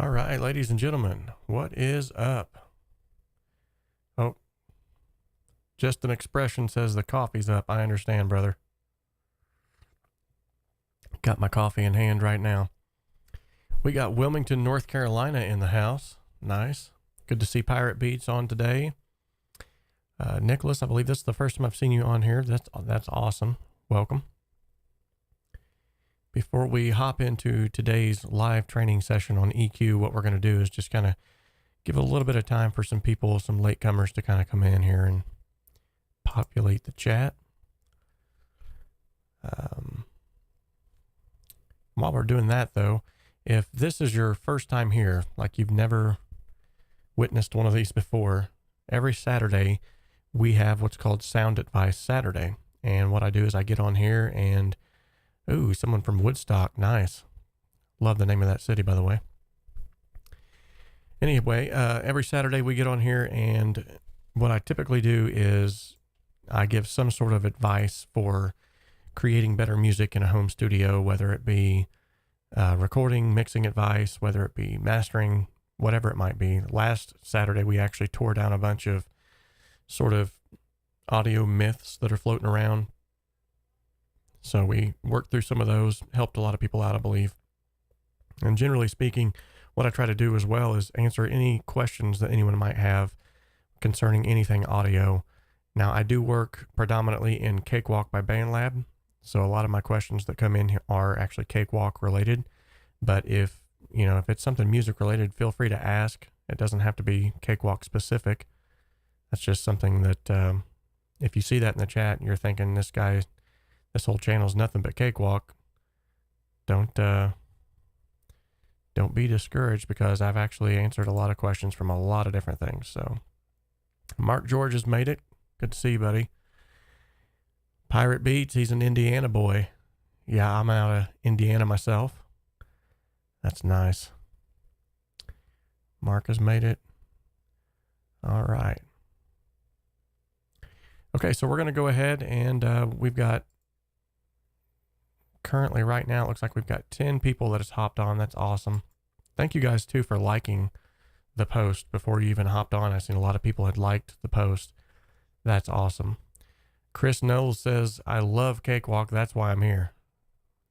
All right, ladies and gentlemen, what is up? Oh, just an expression says the coffee's up. I understand, brother. Got my coffee in hand right now. We got Wilmington, North Carolina in the house. Nice. Good to see Pirate Beats on today. Nicholas, I believe this is the first time I've seen you on here. That's awesome. Welcome. Before we hop into today's live training session on EQ, what we're going to do is just kind of give a little bit of time for some people, some latecomers to kind of come in here and populate the chat. While we're doing that, though, if this is your first time here, like you've never witnessed one of these before, every Saturday we have what's called Sound Advice Saturday. And what I do is I get on here and, ooh, someone from Woodstock. Nice. Love the name of that city, by the way. Anyway, every Saturday we get on here, and what I typically do is I give some sort of advice for creating better music in a home studio, whether it be recording, mixing advice, whether it be mastering, whatever it might be. Last Saturday, we actually tore down a bunch of sort of audio myths that are floating around. So we worked through some of those, helped a lot of people out, I believe. And generally speaking, what I try to do as well is answer any questions that anyone might have concerning anything audio. Now, I do work predominantly in Cakewalk by BandLab, so a lot of my questions that come in are actually Cakewalk related. But if it's something music related, feel free to ask. It doesn't have to be Cakewalk specific. That's just something that if you see that in the chat and you're thinking this whole channel is nothing but Cakewalk, don't be discouraged, because I've actually answered a lot of questions from a lot of different things. So Mark George has made it. Good to see you, buddy. Pirate Beats, he's an Indiana boy. Yeah, I'm out of Indiana myself. That's nice. Mark has made it. All right. Okay, so we're going to go ahead and we've got currently right now, it looks like we've got 10 people that has hopped on. That's awesome. Thank you guys too for liking the post before you even hopped on. I've seen a lot of people had liked the post. That's awesome. Chris Knowles says, I love Cakewalk. That's why I'm here.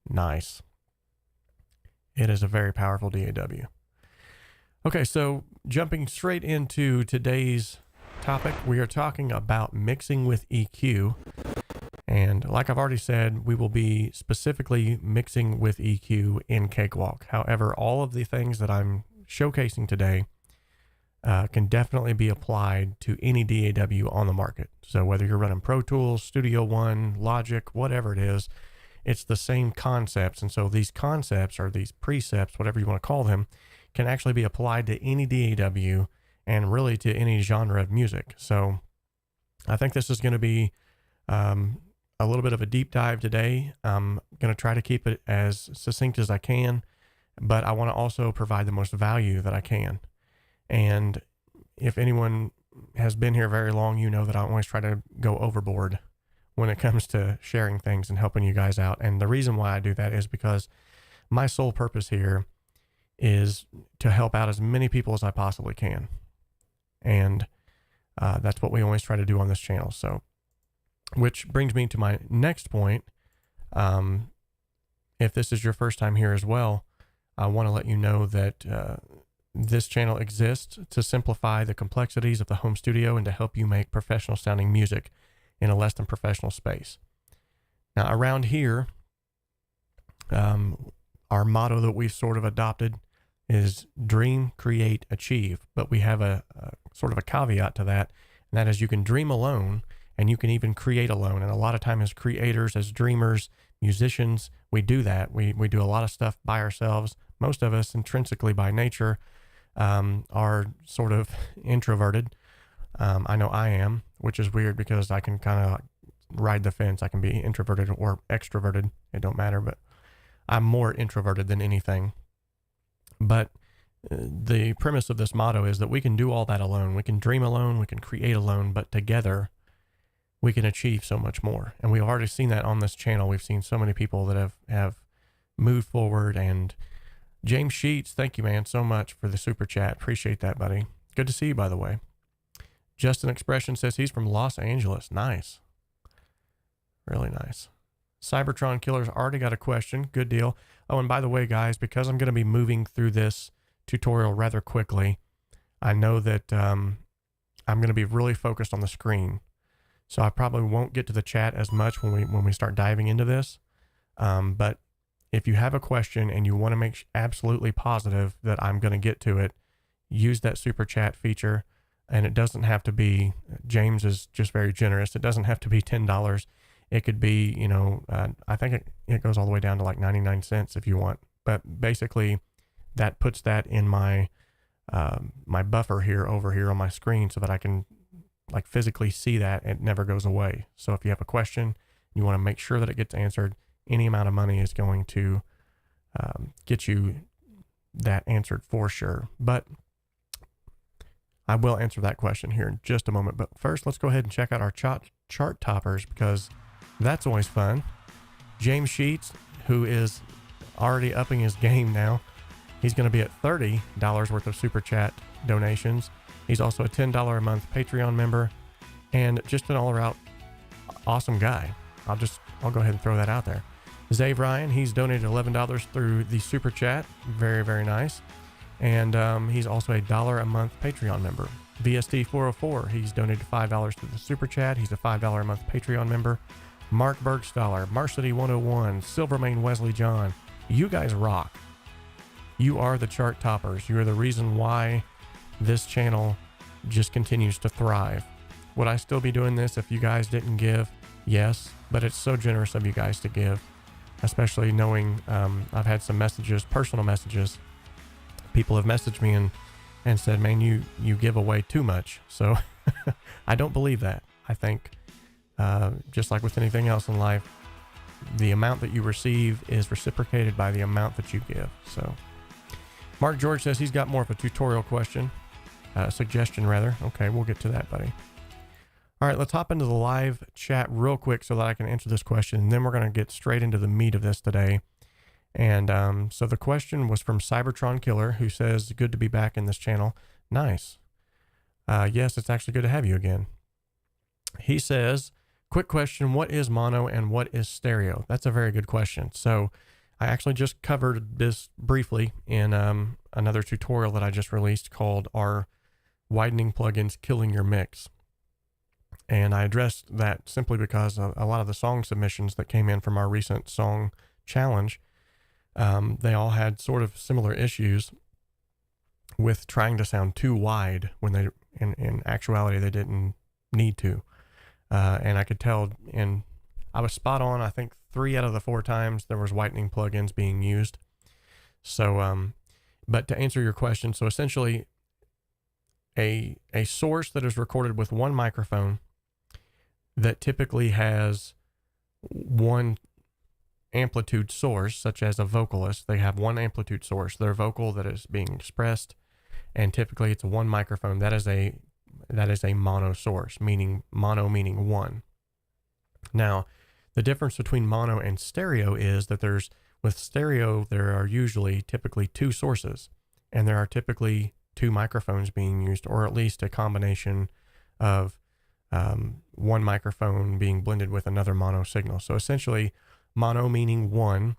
Nice. It is a very powerful DAW. Okay, so jumping straight into today's topic, we are talking about mixing with EQ. And like I've already said, we will be specifically mixing with EQ in Cakewalk. However, all of the things that I'm showcasing today can definitely be applied to any DAW on the market. So whether you're running Pro Tools, Studio One, Logic, whatever it is, it's the same concepts. And so these concepts, or these precepts, whatever you want to call them, can actually be applied to any DAW and really to any genre of music. So I think this is going to be a little bit of a deep dive today. I'm going to try to keep it as succinct as I can, but I want to also provide the most value that I can. And if anyone has been here very long, you know that I always try to go overboard when it comes to sharing things and helping you guys out. And the reason why I do that is because my sole purpose here is to help out as many people as I possibly can. And that's what we always try to do on this channel. So, which brings me to my next point. If this is your first time here as well, I want to let you know that this channel exists to simplify the complexities of the home studio and to help you make professional sounding music in a less than professional space. Now, around here, our motto that we've sort of adopted is dream, create, achieve. But we have a sort of a caveat to that, and that is you can dream alone and you can even create alone. And a lot of times as creators, as dreamers, musicians, we do that. We do a lot of stuff by ourselves. Most of us intrinsically by nature are sort of introverted. I know I am, which is weird because I can kind of ride the fence. I can be introverted or extroverted. It don't matter, but I'm more introverted than anything. But the premise of this motto is that we can do all that alone. We can dream alone, we can create alone, but together we can achieve so much more. And we've already seen that on this channel. We've seen so many people that have moved forward and James Sheets, thank you, man, so much for the super chat. Appreciate that, buddy. Good to see you, by the way. Justin Expression says he's from Los Angeles. Nice. Really nice. Cybertron Killer's already got a question. Good deal. Oh, and by the way, guys, because I'm going to be moving through this tutorial rather quickly, I know that I'm going to be really focused on the screen. So I probably won't get to the chat as much when we start diving into this. But if you have a question and you want to make absolutely positive that I'm going to get to it, use that super chat feature. And it doesn't have to be, James is just very generous. It doesn't have to be $10. It could be, you know, I think it goes all the way down to like 99 cents if you want. But basically that puts that in my, my buffer here over here on my screen so that I can like physically see that it never goes away. So if you have a question, you want to make sure that it gets answered, any amount of money is going to get you that answered for sure. But I will answer that question here in just a moment. But first, let's go ahead and check out our chart toppers, because that's always fun. James Sheets, who is already upping his game now, he's going to be at $30 worth of super chat donations. He's also a $10 a month Patreon member and just an all-around awesome guy. I'll go ahead and throw that out there. Zave Ryan, he's donated $11 through the super chat. Very, very nice. And he's also a $1 a month Patreon member. VSD 404, he's donated $5 through the super chat. He's a $5 a month Patreon member. Mark Bergstaller, Marcity 101, Silvermane Wesley John, you guys rock. You are the chart toppers. You are the reason why this channel just continues to thrive. Would I still be doing this if you guys didn't give? Yes, but it's so generous of you guys to give, especially knowing I've had some messages, personal messages. People have messaged me and said, man, you give away too much. So I don't believe that. I think just like with anything else in life, the amount that you receive is reciprocated by the amount that you give. So Mark George says he's got more of a tutorial question, suggestion rather. Okay, we'll get to that, buddy. All right, let's hop into the live chat real quick so that I can answer this question, and then we're going to get straight into the meat of this today. And so the question was from Cybertron Killer, who says, good to be back in this channel. Nice. Yes, it's actually good to have you again. He says, quick question, what is mono and what is stereo? That's a very good question. So I actually just covered this briefly in another tutorial that I just released called Are Widening Plugins Killing Your Mix? And I addressed that simply because a lot of the song submissions that came in from our recent song challenge, they all had sort of similar issues with trying to sound too wide when they, in actuality, they didn't need to. And I could tell, and I was spot on. I think 3 out of the 4 times there was whitening plugins being used. So, but to answer your question, so essentially a source that is recorded with one microphone that typically has one amplitude source, such as a vocalist, they have one amplitude source, their vocal that is being expressed, and typically it's one microphone. That is a mono source, meaning mono meaning one. Now, the difference between mono and stereo is that with stereo, there are typically 2 sources, and there are typically 2 microphones being used, or at least a combination of one microphone being blended with another mono signal. So essentially, mono meaning 1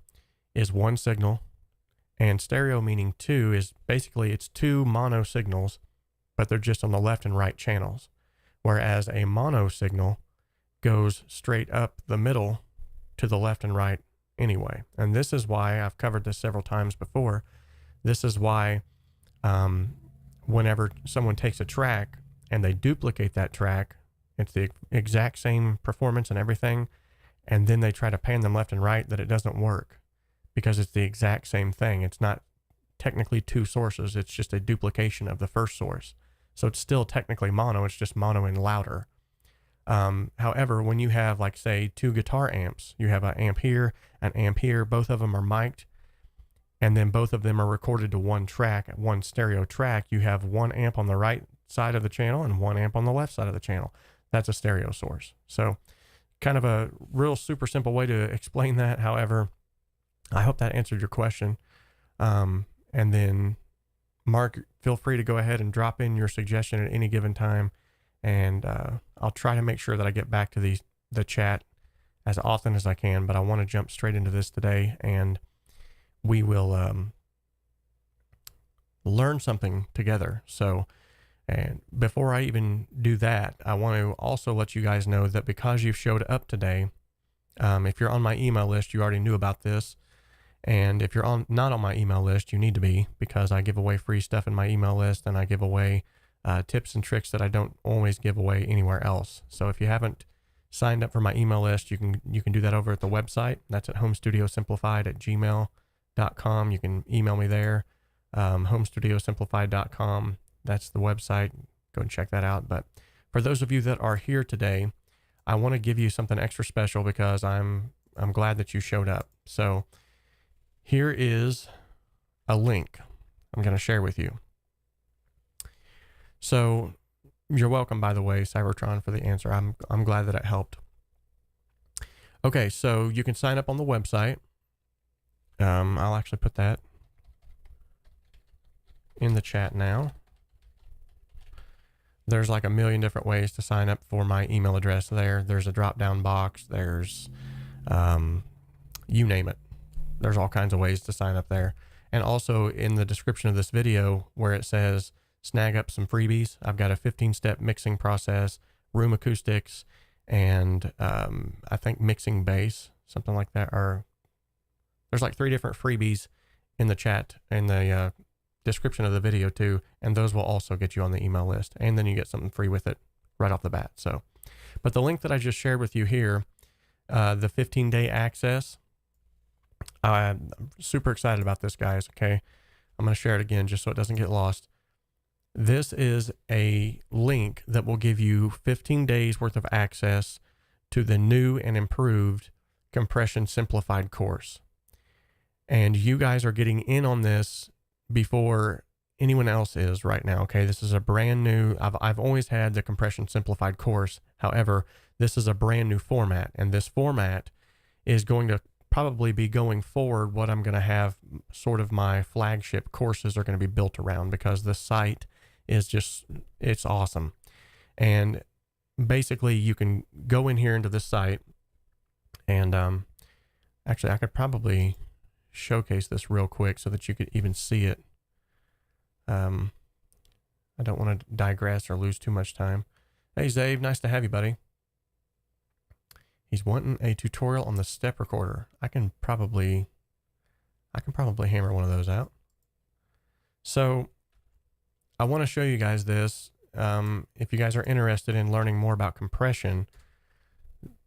is 1 signal, and stereo meaning 2 is basically it's 2 mono signals, but they're just on the left and right channels. Whereas a mono signal goes straight up the middle to the left and right anyway. And this is why I've covered this several times before. This is why whenever someone takes a track and they duplicate that track, it's the exact same performance and everything, and then they try to pan them left and right, that it doesn't work because it's the exact same thing. It's not technically 2 sources. It's just a duplication of the first source. So it's still technically mono. It's just mono and louder. However, when you have, like, say, 2 guitar amps, you have an amp here, both of them are mic'd, and then both of them are recorded to one track, one stereo track. You have 1 amp on the right side of the channel and 1 amp on the left side of the channel. That's a stereo source. So kind of a real super simple way to explain that. However, I hope that answered your question. And then Mark, feel free to go ahead and drop in your suggestion at any given time. And I'll try to make sure that I get back to the chat as often as I can, but I want to jump straight into this today, and we will learn something together. So, and before I even do that, I want to also let you guys know that because you've showed up today, if you're on my email list, you already knew about this. And if you're not on my email list, you need to be, because I give away free stuff in my email list, and I give away tips and tricks that I don't always give away anywhere else. So if you haven't signed up for my email list, you can do that over at the website. That's at homestudiosimplified@gmail.com. You can email me there, homestudiosimplified.com. That's the website. Go and check that out. But for those of you that are here today, I want to give you something extra special because I'm glad that you showed up. So here is a link I'm going to share with you. So you're welcome, by the way, Cybertron, for the answer. I'm glad that it helped. Okay, so you can sign up on the website. I'll actually put that in the chat now. There's like a million different ways to sign up for my email address there. There's a drop-down box. There's, you name it. There's all kinds of ways to sign up there. And also in the description of this video where it says snag up some freebies, I've got a 15-step mixing process, room acoustics, and I think mixing bass, something like that. Or there's like 3 different freebies in the chat, in the description of the video too, and those will also get you on the email list, and then you get something free with it right off the bat. So, but the link that I just shared with you here, the 15-day access, I'm super excited about this, guys. Okay, I'm going to share it again just so it doesn't get lost. This is a link that will give you 15 days worth of access to the new and improved Compression Simplified course. And you guys are getting in on this before anyone else is right now. Okay, this is a brand new, I've always had the Compression Simplified course. However, this is a brand new format, and this format is going to probably be going forward what I'm going to have sort of my flagship courses are going to be built around, because the site is just, it's awesome. And basically you can go in here into this site, and actually I could probably showcase this real quick so that you could even see it. I don't want to digress or lose too much time. Hey Zave, nice to have you, buddy. He's wanting a tutorial on the step recorder. I can probably hammer one of those out. So I want to show you guys this. If you guys are interested in learning more about compression,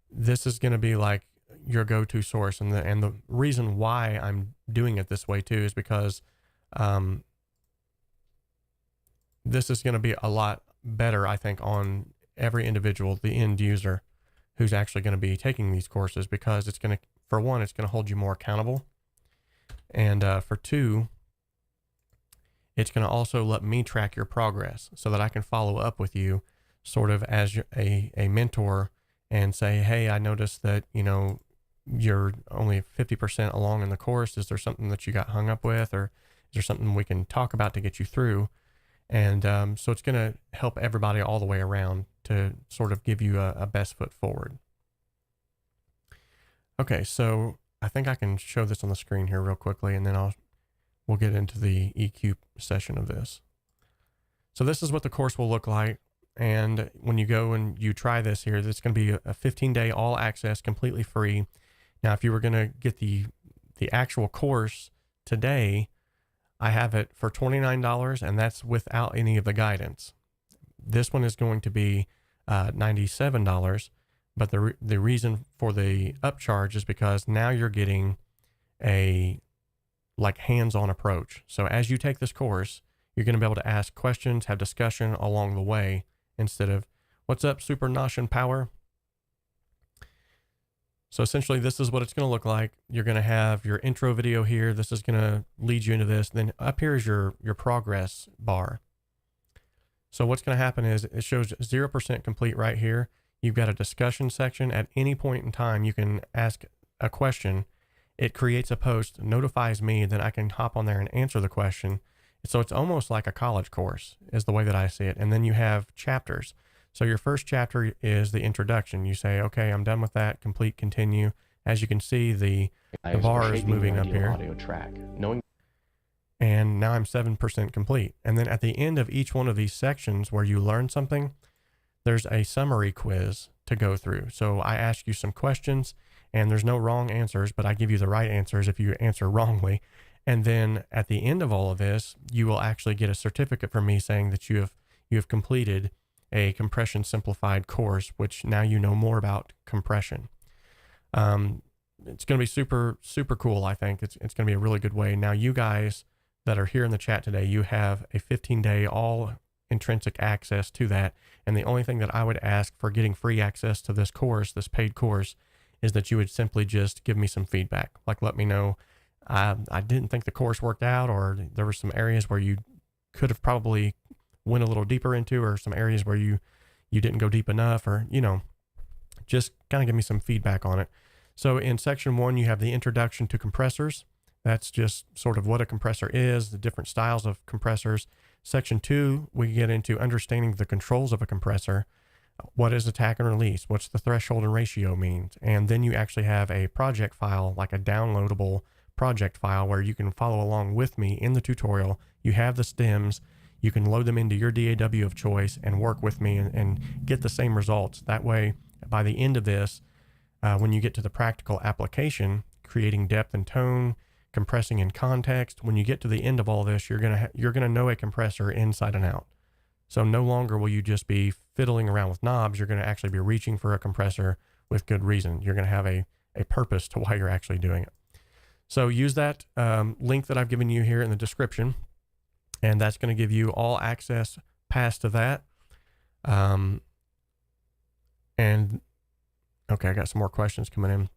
this is going to be like your go-to source. And the reason why I'm doing it this way too is because this is going to be a lot better, I think, on every individual, the end user, who's actually going to be taking these courses, because it's going to, for one, it's going to hold you more accountable. And for two, it's going to also let me track your progress so that I can follow up with you sort of as a mentor and say, hey, I noticed that, you know, you're only 50% along in the course. Is there something that you got hung up with, or is there something we can talk about to get you through? And so it's going to help everybody all the way around to sort of give you a best foot forward. Okay, so I think I can show this on the screen here real quickly, and then we'll get into the EQ session of this. So this is what the course will look like. And when you go and you try this here, it's going to be a 15-day all access, completely free. Now, if you were going to get the actual course today, I have it for $29, and that's without any of the guidance. This one is going to be $97, but the reason for the upcharge is because now you're getting a like hands-on approach. So as you take this course, you're going to be able to ask questions, have discussion along the way, instead of, what's up, Super Nosh and Power? So essentially, this is what it's going to look like. You're going to have your intro video here. This is going to lead you into this. Then up here is your progress bar. So what's going to happen is it shows 0% complete right here. You've got a discussion section. At any point in time, you can ask a question. it creates a post, notifies me, then I can hop on there and answer the question. So it's almost like a college course is the way that I see it. And then you have chapters. So your first chapter is the introduction. You say, okay, I'm done with that, complete, continue. As you can see, the bar is moving up here. Audio track. And now I'm 7% complete. And then at the end of each one of these sections where you learn something, there's a summary quiz to go through. So I ask you some questions, and there's no wrong answers, but I give you the right answers if you answer wrongly. And then at the end of all of this, you will actually get a certificate from me saying that you have completed a compression simplified course, which now you know more about compression. It's going to be super, super cool. I think it's going to be a really good way. Now, you guys that are here in the chat today, you have a 15-day all intrinsic access to that. And the only thing that I would ask for getting free access to this course, this paid course, is that you would simply just give me some feedback. Like, let me know, I didn't think the course worked out, or there were some areas where you could have probably went a little deeper into, or some areas where you didn't go deep enough, or, just kind of give me some feedback on it. So in section 1, you have the introduction to compressors. That's just sort of what a compressor is, the different styles of compressors. Section 2, we get into understanding the controls of a compressor. What is attack and release? What's the threshold and ratio means? And then you actually have a project file, like a downloadable project file, where you can follow along with me in the tutorial. You have the stems. You can load them into your DAW of choice and work with me and get the same results. That way, by the end of this, when you get to the practical application, creating depth and tone, compressing in context, when you get to the end of all this, you're gonna know a compressor inside and out. So no longer will you just be fiddling around with knobs. You're gonna actually be reaching for a compressor with good reason. You're gonna have a purpose to why you're actually doing it. So use that link that I've given you here in the description, and that's gonna give you all access pass to that. And okay, I got some more questions coming in.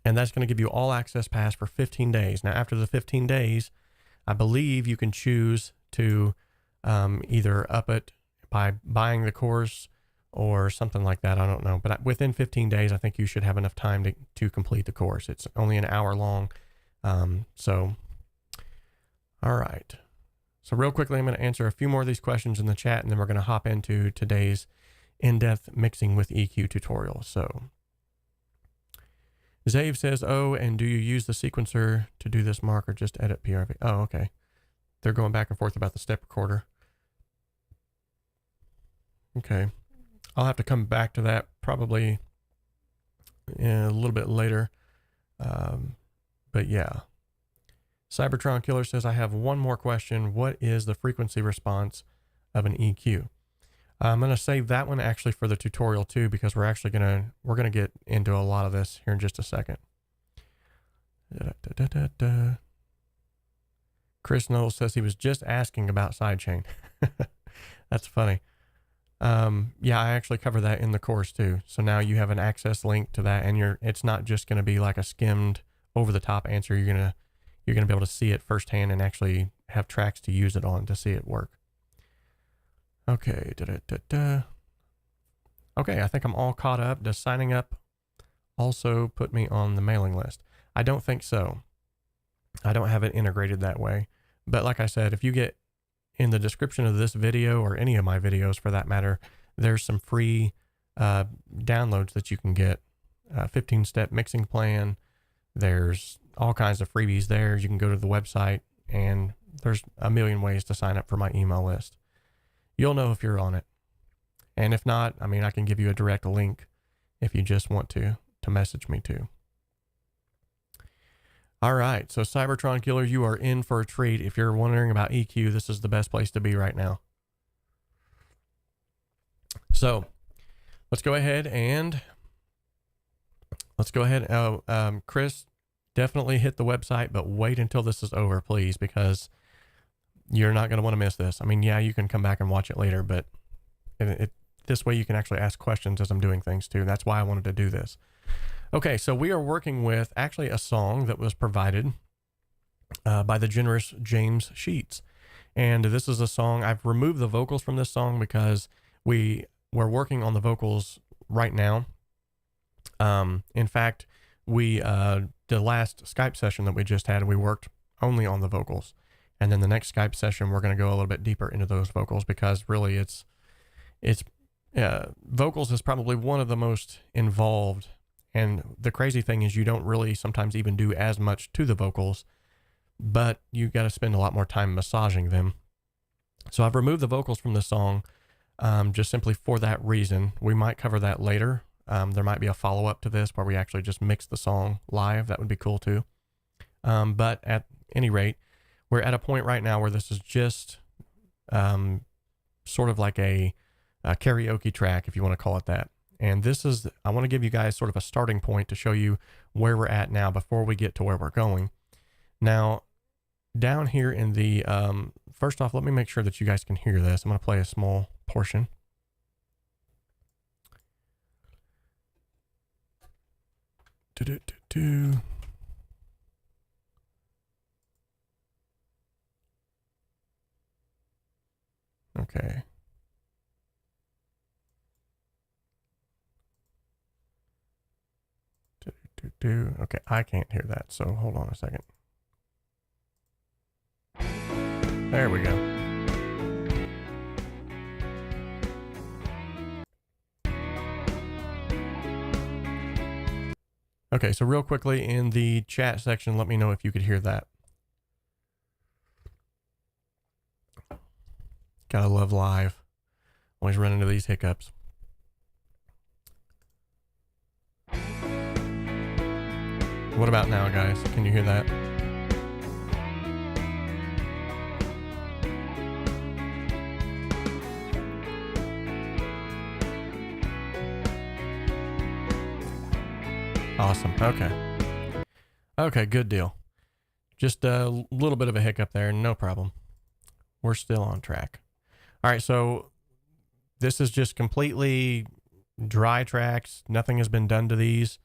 And that's going to give you all access pass for 15 days. Now, after the 15 days, I believe you can choose to either up it by buying the course or something like that. I don't know. But within 15 days, I think you should have enough time to complete the course. It's only an hour long. All right. So real quickly, I'm going to answer a few more of these questions in the chat, and then we're going to hop into today's in-depth mixing with EQ tutorial. So Zave says, oh, and do you use the sequencer to do this mark or just edit PRV? Oh, okay. They're going back and forth about the step recorder. Okay. I'll have to come back to that probably a little bit later. But yeah. Cybertron Killer says, I have one more question. What is the frequency response of an EQ? I'm going to save that one actually for the tutorial too, because we're actually going to get into a lot of this here in just a second. Chris Knowles says he was just asking about Sidechain. That's funny. Yeah, I actually cover that in the course too. So now you have an access link to that, and it's not just going to be like a skimmed over the top answer. You're going to be able to see it firsthand and actually have tracks to use it on to see it work. Okay. Okay, I think I'm all caught up. Does signing up also put me on the mailing list? I don't think so. I don't have it integrated that way. But like I said, if you get in the description of this video, or any of my videos for that matter, there's some free downloads that you can get. 15-step mixing plan. There's all kinds of freebies there. You can go to the website, and there's a million ways to sign up for my email list. You'll know if you're on it. And if not, I mean, I can give you a direct link if you just want to message me too. All right. So Cybertron Killer, you are in for a treat. If you're wondering about EQ, this is the best place to be right now. So let's go ahead and Chris, definitely hit the website, but wait until this is over, please, because you're not going to want to miss this. I mean, yeah, you can come back and watch it later, but this way you can actually ask questions as I'm doing things too. That's why I wanted to do this. Okay, so we are working with actually a song that was provided by the generous James Sheets. And this is a song, I've removed the vocals from this song because we're working on the vocals right now. In fact, the last Skype session that we just had, we worked only on the vocals. And then the next Skype session, we're going to go a little bit deeper into those vocals, because really vocals is probably one of the most involved. And the crazy thing is you don't really sometimes even do as much to the vocals, but you got to spend a lot more time massaging them. So I've removed the vocals from the song just simply for that reason. We might cover that later. There might be a follow-up to this where we actually just mix the song live. That would be cool too. But at any rate, we're at a point right now where this is just sort of like a karaoke track, if you want to call it that. And I want to give you guys sort of a starting point to show you where we're at now before we get to where we're going. Now, down here in the, first off, let me make sure that you guys can hear this. I'm going to play a small portion. Okay. Okay, I can't hear that, so hold on a second. There we go. Okay, so real quickly in the chat section, let me know if you could hear that. Gotta love live. Always run into these hiccups. What about now, guys? Can you hear that? Awesome. Okay. Okay, good deal. Just a little bit of a hiccup there. No problem. We're still on track. All right, so this is just completely dry tracks. Nothing has been done to these.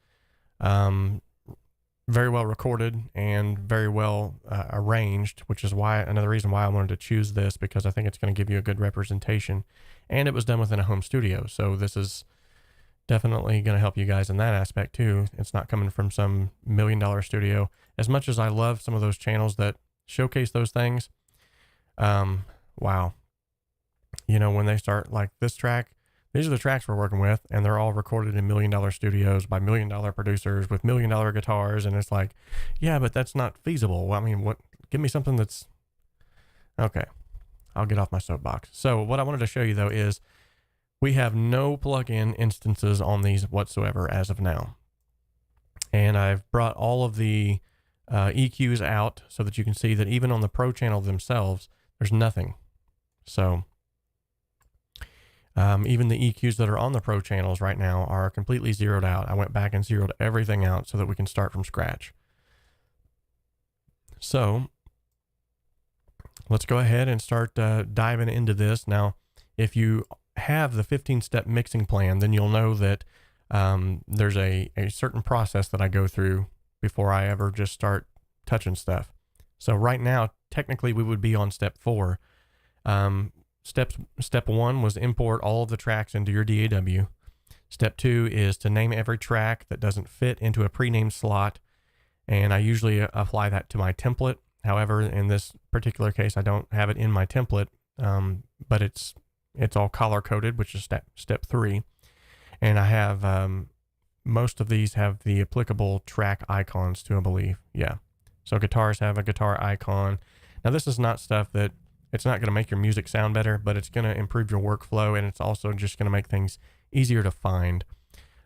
Very well recorded and very well arranged, which is why another reason why I wanted to choose this, because I think it's going to give you a good representation. And it was done within a home studio, so this is definitely going to help you guys in that aspect too. It's not coming from some $1 million studio. As much as I love some of those channels that showcase those things, wow. You know, when they start like this track, these are the tracks we're working with, and they're all recorded in $1 million studios by $1 million producers with $1 million guitars. And it's like, yeah, but that's not feasible. Well, I mean, give me something that's okay. I'll get off my soapbox. So what I wanted to show you though is we have no plugin instances on these whatsoever as of now. And I've brought all of the EQs out so that you can see that even on the Pro channel themselves, there's nothing. So even the EQs that are on the Pro channels right now are completely zeroed out. I went back and zeroed everything out so that we can start from scratch. So let's go ahead and start diving into this. Now, if you have the 15-step mixing plan, then you'll know that there's a certain process that I go through before I ever just start touching stuff. So right now, technically we would be on step 4. Step 1 was import all of the tracks into your DAW. Step 2 is to name every track that doesn't fit into a pre-named slot. And I usually apply that to my template. However, in this particular case, I don't have it in my template, but it's all color coded, which is step 3. And I have, most of these have the applicable track icons to, I believe. Yeah. So guitars have a guitar icon. Now this is not stuff that, it's not going to make your music sound better, but it's going to improve your workflow, and it's also just going to make things easier to find.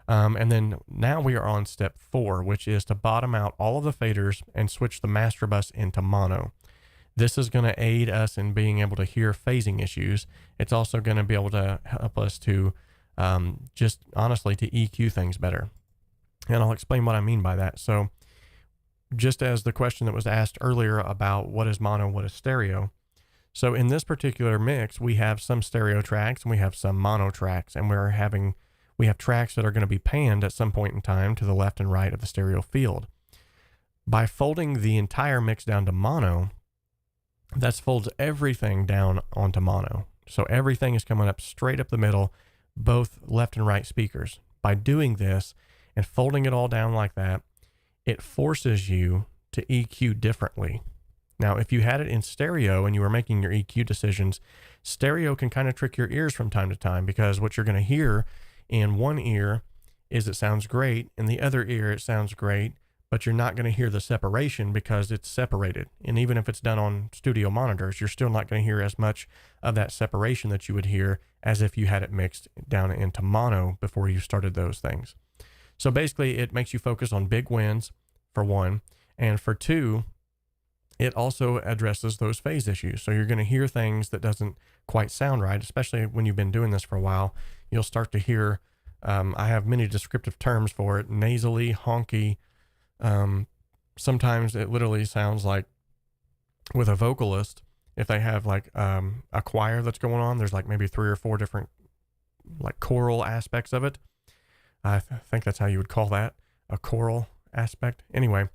And then now we are on step 4, which is to bottom out all of the faders and switch the master bus into mono. This is going to aid us in being able to hear phasing issues. It's also going to be able to help us to just honestly to EQ things better. And I'll explain what I mean by that. So just as the question that was asked earlier about what is mono, what is stereo. So in this particular mix, we have some stereo tracks and we have some mono tracks, and we have tracks that are going to be panned at some point in time to the left and right of the stereo field. By folding the entire mix down to mono, that folds everything down onto mono. So everything is coming up straight up the middle, both left and right speakers. By doing this and folding it all down like that, it forces you to EQ differently. Now, if you had it in stereo and you were making your EQ decisions, stereo can kind of trick your ears from time to time, because what you're going to hear in one ear is it sounds great, in the other ear it sounds great, but you're not going to hear the separation because it's separated. And even if it's done on studio monitors, you're still not going to hear as much of that separation that you would hear as if you had it mixed down into mono before you started those things. So basically, it makes you focus on big wins, for one, and for two, it also addresses those phase issues. So you're going to hear things that doesn't quite sound right, especially when you've been doing this for a while. You'll start to hear, I have many descriptive terms for it, nasally, honky. Sometimes it literally sounds like, with a vocalist, if they have like a choir that's going on, there's like maybe 3 or 4 different like choral aspects of it. I think that's how you would call that, a choral aspect. Anyway,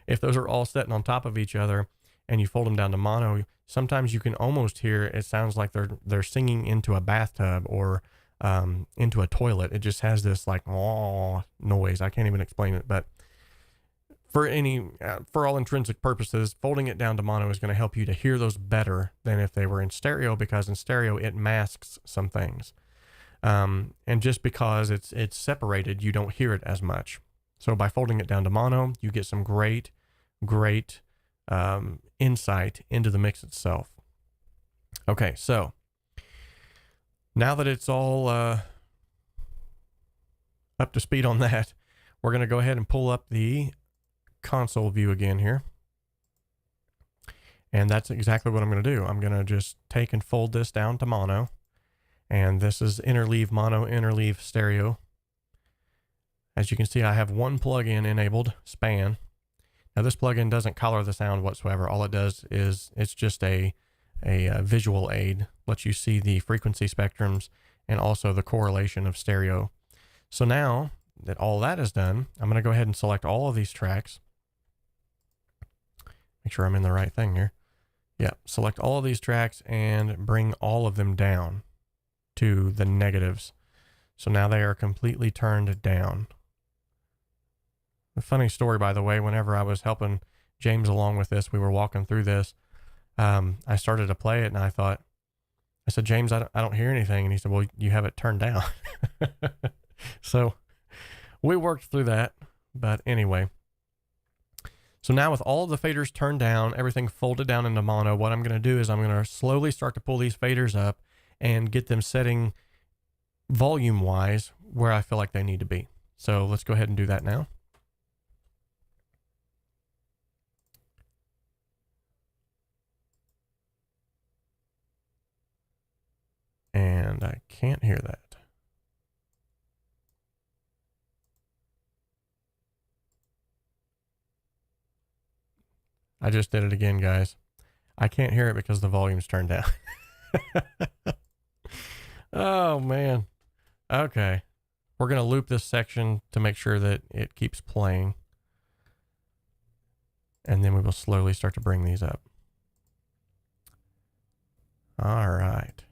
if those are all sitting on top of each other and you fold them down to mono, sometimes you can almost hear, it sounds like they're singing into a bathtub or into a toilet. It just has this like oh noise. I can't even explain it, but for all intrinsic purposes, folding it down to mono is going to help you to hear those better than if they were in stereo, because in stereo it masks some things. And just because it's separated, you don't hear it as much. So by folding it down to mono, you get some great insight into the mix itself. Okay, so now that it's all up to speed on that, we're going to go ahead and pull up the console view again here. And that's exactly what I'm going to do. I'm going to just take and fold this down to mono. And this is interleave mono, interleave stereo. As you can see, I have one plugin enabled, span. Now this plugin doesn't color the sound whatsoever. All it does is it's just a visual aid, lets you see the frequency spectrums and also the correlation of stereo. So now that all that is done, I'm going to go ahead and select all of these tracks. Make sure I'm in the right thing here. Yeah, select all of these tracks and bring all of them down to the negatives. So now they are completely turned down. A funny story, by the way, whenever I was helping James along with this, we were walking through this. I started to play it and I said, James, I don't hear anything. And he said, well, you have it turned down. So we worked through that, but anyway. So now with all of the faders turned down, everything folded down into mono, what I'm going to do is I'm going to slowly start to pull these faders up and get them setting volume wise where I feel like they need to be. So let's go ahead and do that now. And I can't hear that. I just did it again, guys. I can't hear it because the volume's turned down. Oh, man. Okay. We're going to loop this section to make sure that it keeps playing. And then we will slowly start to bring these up. All right.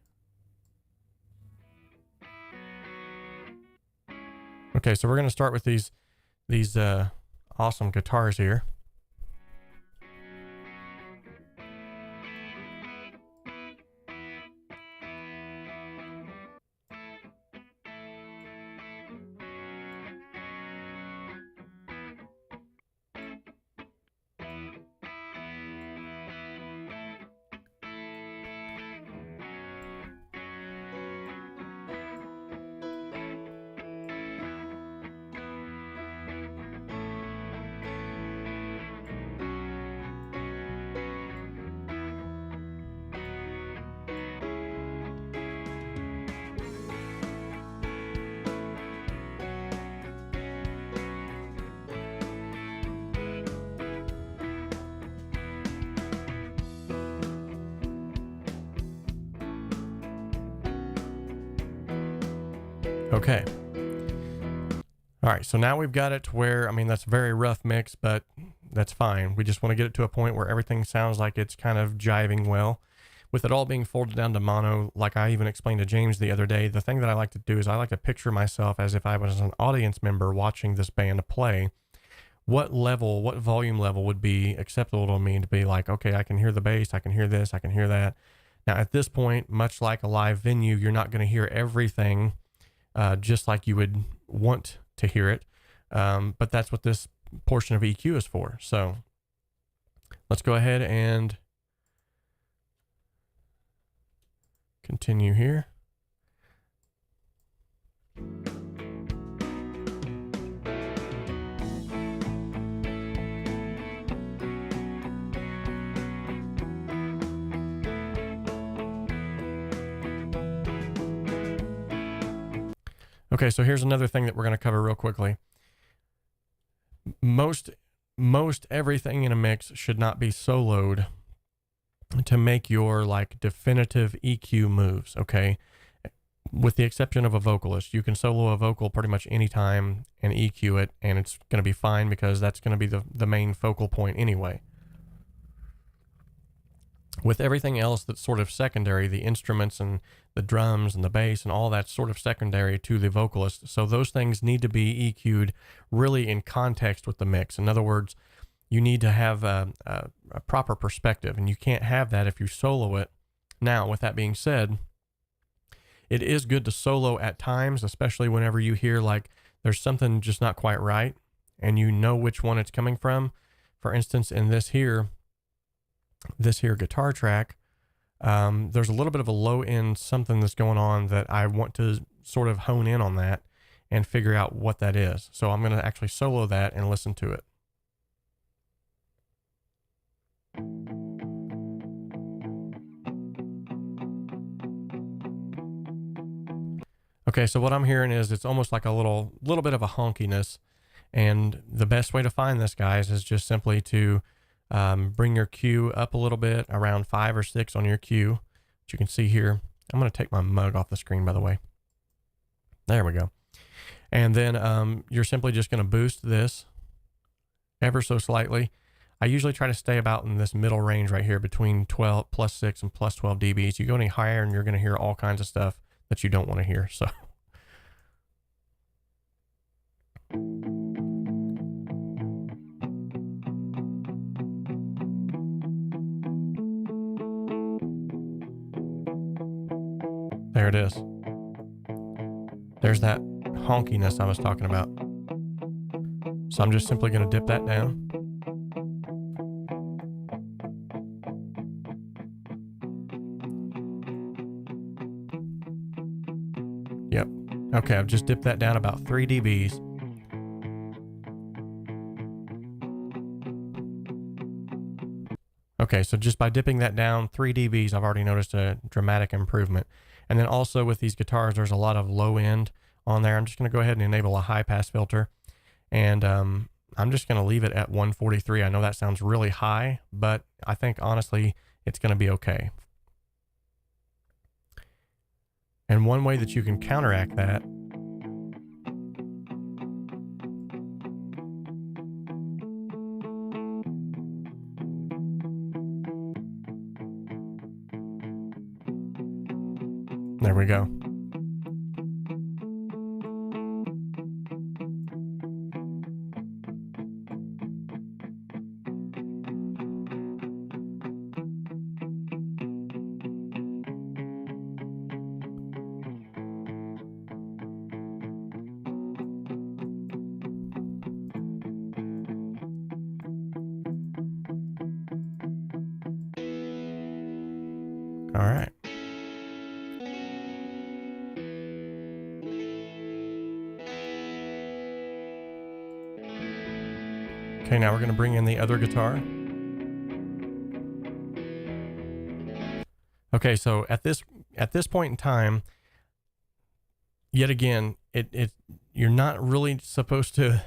Okay, so we're going to start with these awesome guitars here. Okay. All right, so now we've got it to where, I mean, that's a very rough mix, but that's fine. We just want to get it to a point where everything sounds like it's kind of jiving well. With it all being folded down to mono, like I even explained to James the other day, the thing that I like to do is I like to picture myself as if I was an audience member watching this band play. what level, what volume level would be acceptable to me to be like, okay, I can hear the bass, I can hear this, I can hear that. Now at this point, much like a live venue, you're not going to hear everything just like you would want to hear it. But that's what this portion of EQ is for. So let's go ahead and continue here. Okay, so here's another thing that we're going to cover real quickly. Most everything in a mix should not be soloed to make your like definitive EQ moves, okay? With the exception of a vocalist. You can solo a vocal pretty much anytime and EQ it, and it's going to be fine because that's going to be the main focal point anyway. With everything else that's sort of secondary, the instruments and the drums and the bass and all that's sort of secondary to the vocalist. So those things need to be EQ'd really in context with the mix. In other words, you need to have a proper perspective, and you can't have that if you solo it. Now, with that being said, it is good to solo at times, especially whenever you hear like there's something just not quite right and you know which one it's coming from. For instance, in this here guitar track, there's a little bit of a low end something that's going on that I want to sort of hone in on that and figure out what that is. So I'm going to actually solo that and listen to it. Okay, so what I'm hearing is it's almost like a little bit of a honkiness, and the best way to find this, guys, is just simply to bring your Q up a little bit, around 5 or 6 on your Q, which you can see here. I'm going to take my mug off the screen, by the way. There we go. And then you're simply just going to boost this ever so slightly. I usually try to stay about in this middle range right here between 12 plus 6 and plus 12 dBs. You go any higher and you're going to hear all kinds of stuff that you don't want to hear. So there it is. There's that honkiness I was talking about. So I'm just simply going to dip that down. Yep. Okay, I've just dipped that down about 3 dBs. Okay, so just by dipping that down 3 dBs, I've already noticed a dramatic improvement. And then also with these guitars, there's a lot of low end on there. I'm just going to go ahead and enable a high pass filter. And I'm just going to leave it at 143. I know that sounds really high, but I think honestly, it's going to be okay. And one way that you can counteract that there we go. All right. Okay, now we're going to bring in the other guitar. Okay, so at this point in time, yet again, you're not really supposed to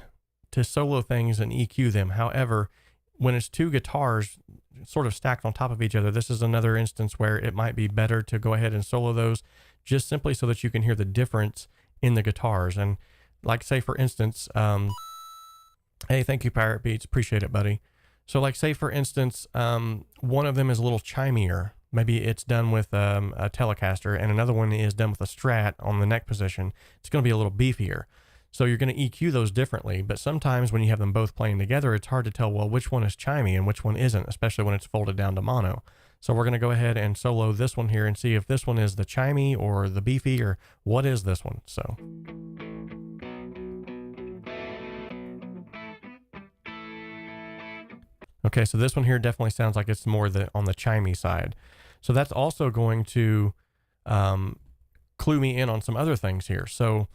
solo things and EQ them. However, when it's two guitars sort of stacked on top of each other, this is another instance where it might be better to go ahead and solo those just simply so that you can hear the difference in the guitars. And like, say for instance, hey, thank you, Pirate Beats. Appreciate it, buddy. So like, say for instance, one of them is a little chimier. Maybe it's done with a Telecaster, and another one is done with a Strat on the neck position. It's going to be a little beefier. So you're going to EQ those differently, but sometimes when you have them both playing together, it's hard to tell, well, which one is chimey and which one isn't, especially when it's folded down to mono. So we're going to go ahead and solo this one here and see if this one is the chimey or the beefy, or what is this one. So. Okay, so this one here definitely sounds like it's more on the chimey side. So that's also going to clue me in on some other things here. So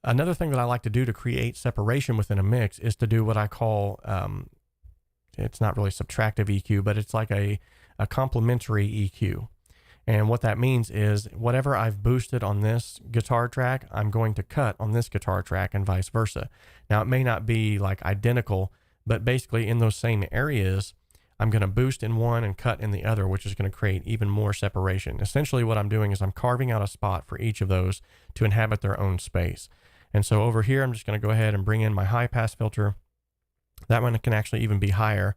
another thing that I like to do to create separation within a mix is to do what I call, it's not really subtractive EQ, but it's like a complementary EQ. And what that means is whatever I've boosted on this guitar track, I'm going to cut on this guitar track and vice versa. Now, it may not be like identical, but basically in those same areas, I'm going to boost in one and cut in the other, which is going to create even more separation. Essentially what I'm doing is I'm carving out a spot for each of those to inhabit their own space. And so over here, I'm just going to go ahead and bring in my high pass filter. That one can actually even be higher,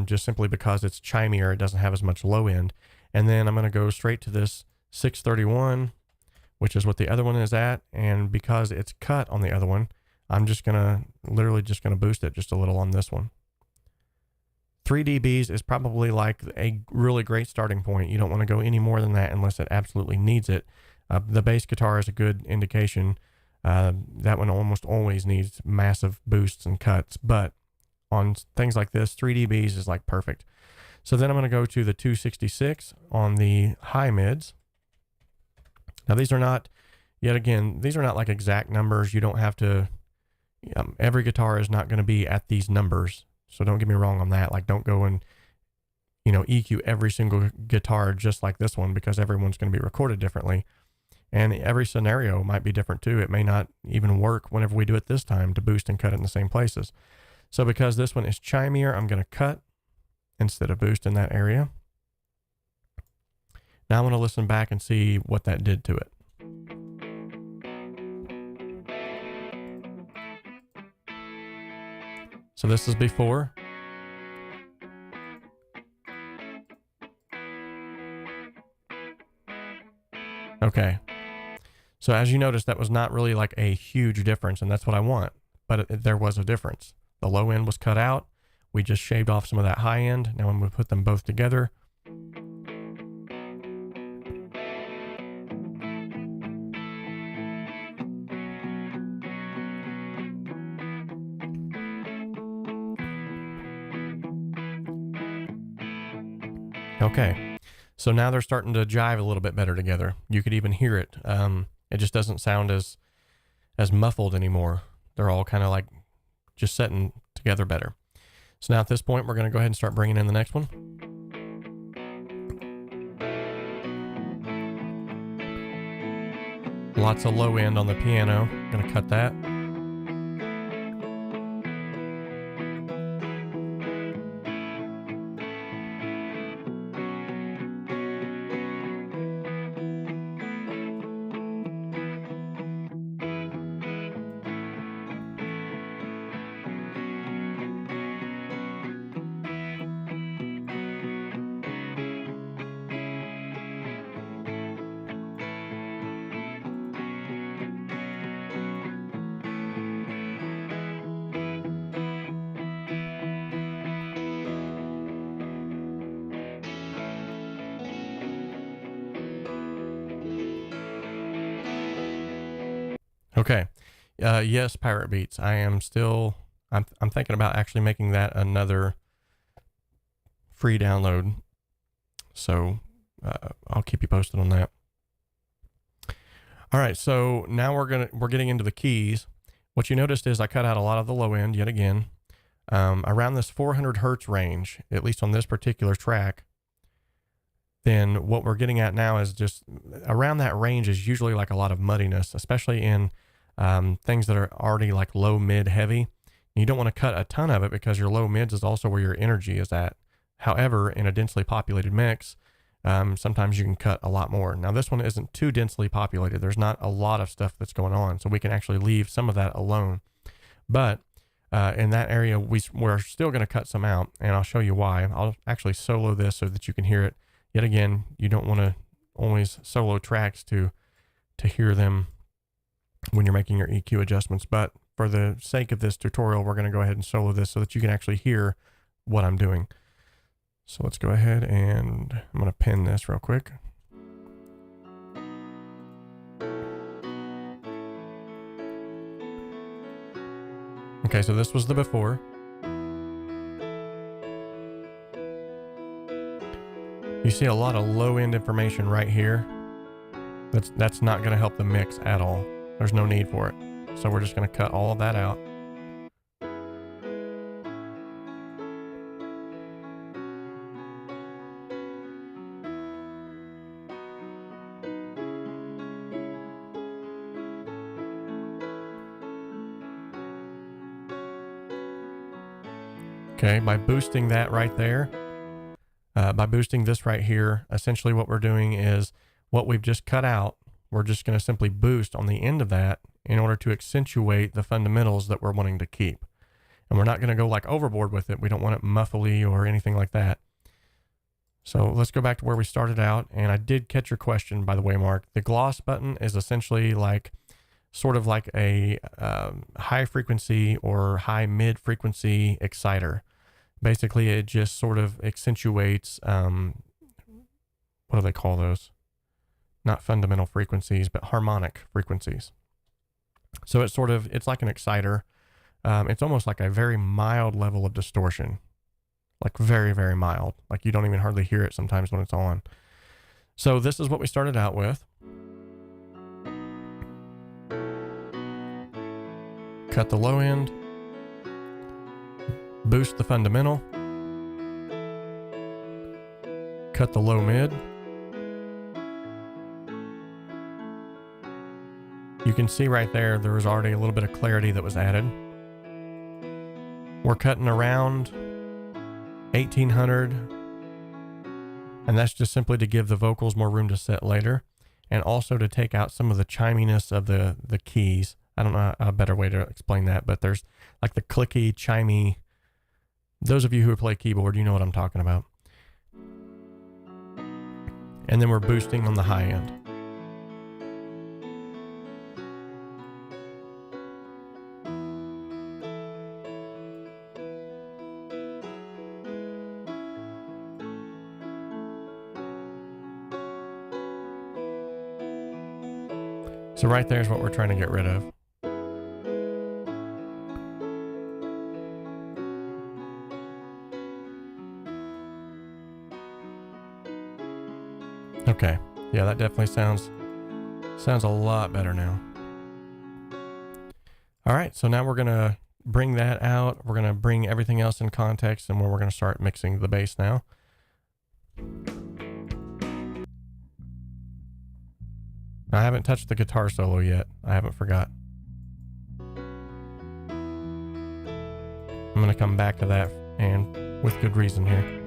just simply because it's chimier. It doesn't have as much low end. And then I'm going to go straight to this 631, which is what the other one is at. And because it's cut on the other one, I'm just going to literally just going to boost it just a little on this one. 3 dBs is probably like a really great starting point. You don't want to go any more than that unless it absolutely needs it. The bass guitar is a good indication. That one almost always needs massive boosts and cuts, but on things like this, 3 dBs is like perfect. So then I'm going to go to the 266 on the high mids. Now these are not, yet again, these are not like exact numbers. You don't have to, every guitar is not going to be at these numbers. So don't get me wrong on that. Like, don't go and, EQ every single guitar just like this one, because everyone's going to be recorded differently. And every scenario might be different too. It may not even work whenever we do it this time to boost and cut it in the same places. So because this one is chimier, I'm going to cut instead of boost in that area. Now I'm going to listen back and see what that did to it. So this is before. Okay. So as you notice, that was not really like a huge difference, and that's what I want, but there was a difference. The low end was cut out. We just shaved off some of that high end. Now I'm going to put them both together. Okay, so now they're starting to jive a little bit better together. You could even hear it. It just doesn't sound as muffled anymore. They're all kind of like just setting together better. So now at this point, we're going to go ahead and start bringing in the next one. Lots of low end on the piano. Going to cut that. Okay. Yes, Pirate Beats. I'm thinking about actually making that another free download. So I'll keep you posted on that. All right. So now we're getting into the keys. What you noticed is I cut out a lot of the low end yet again, around this 400 Hertz range, at least on this particular track. Then what we're getting at now is just around that range is usually like a lot of muddiness, especially in things that are already like low, mid, heavy. You don't want to cut a ton of it because your low mids is also where your energy is at. However, in a densely populated mix, sometimes you can cut a lot more. Now this one isn't too densely populated. There's not a lot of stuff that's going on, so we can actually leave some of that alone. But in that area, we're still going to cut some out, and I'll show you why. I'll actually solo this so that you can hear it. Yet again, you don't want to always solo tracks to hear them when you're making your EQ adjustments. But for the sake of this tutorial, we're going to go ahead and solo this so that you can actually hear what I'm doing. So let's go ahead and I'm going to pin this real quick. Okay, so this was the before. You see a lot of low end information right here. That's not going to help the mix at all. There's no need for it. So we're just going to cut all of that out. Okay, by boosting that right there, by boosting this right here, essentially what we're doing is what we've just cut out, we're just going to simply boost on the end of that in order to accentuate the fundamentals that we're wanting to keep. And we're not going to go like overboard with it. We don't want it muffly or anything like that. So let's go back to where we started out. And I did catch your question, by the way, Mark. The gloss button is essentially like sort of like a high frequency or high mid frequency exciter. Basically, it just sort of accentuates, what do they call those? Not fundamental frequencies, but harmonic frequencies. So it's it's like an exciter. It's almost like a very mild level of distortion, like very, very mild. Like you don't even hardly hear it sometimes when it's on. So this is what we started out with. Cut the low end. Boost the fundamental, cut the low mid. You can see right there was already a little bit of clarity that was added. We're cutting around 1800, and that's just simply to give the vocals more room to set later, and also to take out some of the chiminess of the keys. I don't know a better way to explain that, but there's like the clicky, chimey. Those of you who play keyboard, you know what I'm talking about. And then we're boosting on the high end. So right there is what we're trying to get rid of. Okay, yeah, that definitely sounds a lot better now. All right, so now we're gonna bring that out. We're gonna bring everything else in context, and we're gonna start mixing the bass now. I haven't touched the guitar solo yet. I haven't forgot. I'm gonna come back to that, and with good reason here.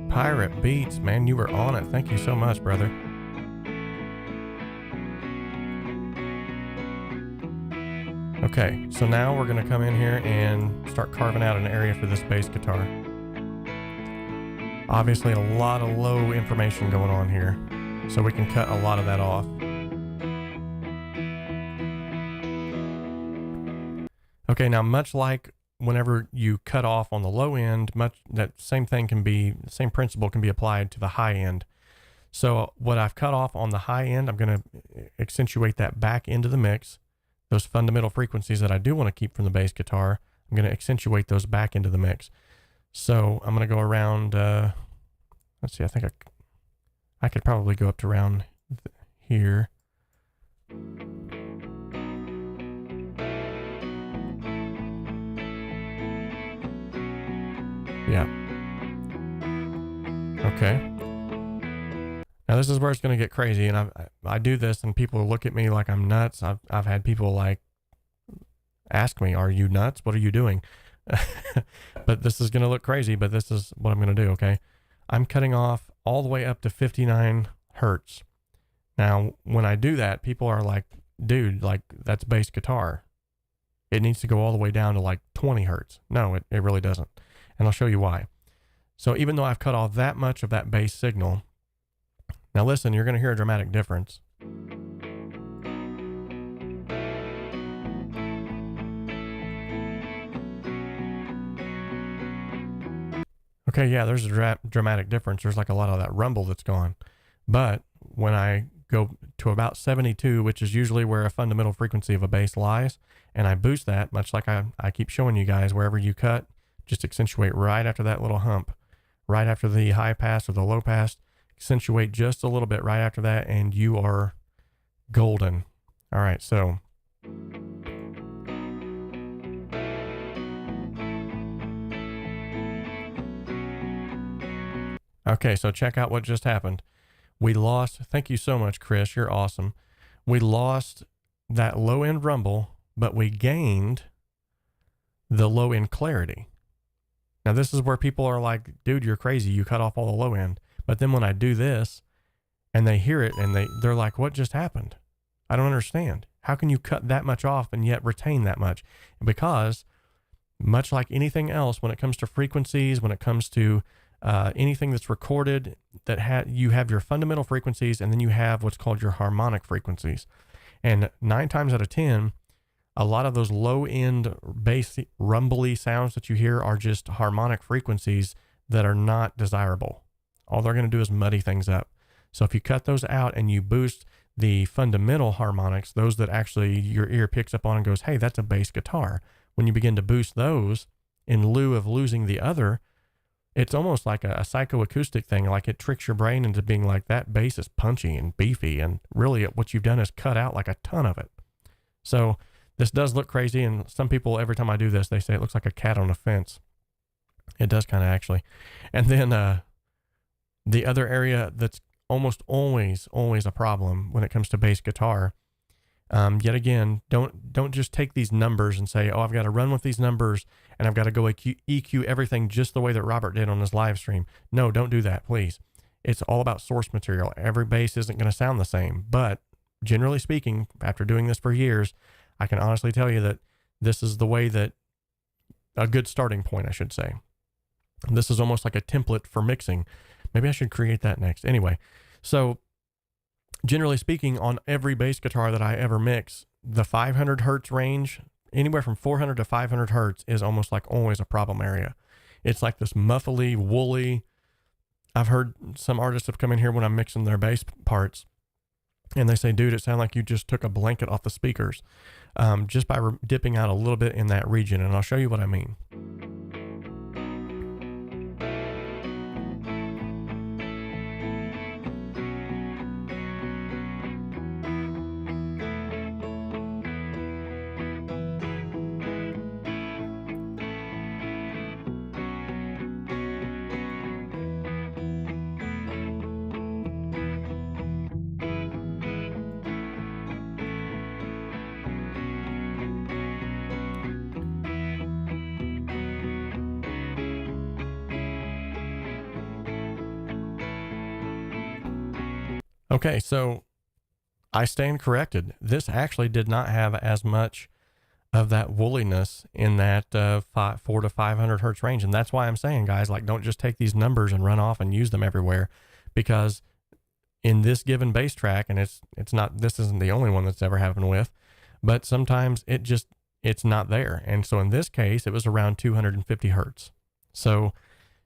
Pirate Beats, man, you were on it. Thank you so much, brother. Okay, so now we're gonna come in here and start carving out an area for this bass guitar. Obviously a lot of low information going on here, so we can cut a lot of that off. Okay, now much like whenever you cut off on the low end, that same principle can be applied to the high end. So what I've cut off on the high end, I'm going to accentuate that back into the mix. Those fundamental frequencies that I do want to keep from the bass guitar, I'm going to accentuate those back into the mix. So I'm going to go around, let's see, I think I could probably go up to around here. Yeah. Okay. Now this is where it's going to get crazy, and I do this, and people look at me like I'm nuts. I've had people like ask me, "Are you nuts? What are you doing?" But this is going to look crazy, but this is what I'm going to do. Okay, I'm cutting off all the way up to 59 hertz. Now, when I do that, people are like, "Dude, like that's bass guitar. It needs to go all the way down to like 20 hertz." No, it really doesn't, and I'll show you why. So even though I've cut off that much of that bass signal, now listen, you're going to hear a dramatic difference. Okay, yeah, there's a dramatic difference. There's like a lot of that rumble that's gone. But when I go to about 72, which is usually where a fundamental frequency of a bass lies, and I boost that, much like I keep showing you guys, wherever you cut, just accentuate right after that little hump, right after the high pass or the low pass, accentuate just a little bit right after that, and you are golden. All right, so... Okay, so check out what just happened. We lost, thank you so much, Chris, you're awesome. We lost that low end rumble, but we gained the low end clarity. Now this is where people are like, dude, you're crazy, you cut off all the low end. But then when I do this and they hear it and they're like, what just happened? I don't understand. How can you cut that much off and yet retain that much? Because much like anything else, when it comes to frequencies, when it comes to anything that's recorded, that you have your fundamental frequencies, and then you have what's called your harmonic frequencies. And 9 times out of 10, a lot of those low end bass rumbly sounds that you hear are just harmonic frequencies that are not desirable. All they're going to do is muddy things up. So if you cut those out and you boost the fundamental harmonics, those that actually your ear picks up on and goes, hey, that's a bass guitar. When you begin to boost those in lieu of losing the other, it's almost like a psychoacoustic thing. Like it tricks your brain into being like, that bass is punchy and beefy. And really what you've done is cut out like a ton of it. So this does look crazy. And some people, every time I do this, they say it looks like a cat on a fence. It does kind of actually. And then the other area that's almost always a problem when it comes to bass guitar, yet again, don't just take these numbers and say, oh, I've got to run with these numbers and I've got to go EQ everything just the way that Robert did on his live stream. No, don't do that, please. It's all about source material. Every bass isn't going to sound the same, but generally speaking, after doing this for years, I can honestly tell you that this is the way that a good starting point, I should say. This is almost like a template for mixing. Maybe I should create that next. Anyway, so generally speaking, on every bass guitar that I ever mix, the 500 hertz range, anywhere from 400 to 500 hertz is almost like always a problem area. It's like this muffly, woolly. I've heard some artists have come in here when I'm mixing their bass parts, and they say, dude, it sounds like you just took a blanket off the speakers, just by dipping out a little bit in that region. And I'll show you what I mean. Okay, so I stand corrected. This actually did not have as much of that woolliness in that 4 to 500 hertz range. And that's why I'm saying, guys, like, don't just take these numbers and run off and use them everywhere, because in this given bass track, and it's not, this isn't the only one that's ever happened with, but sometimes it's not there. And so in this case, it was around 250 hertz. So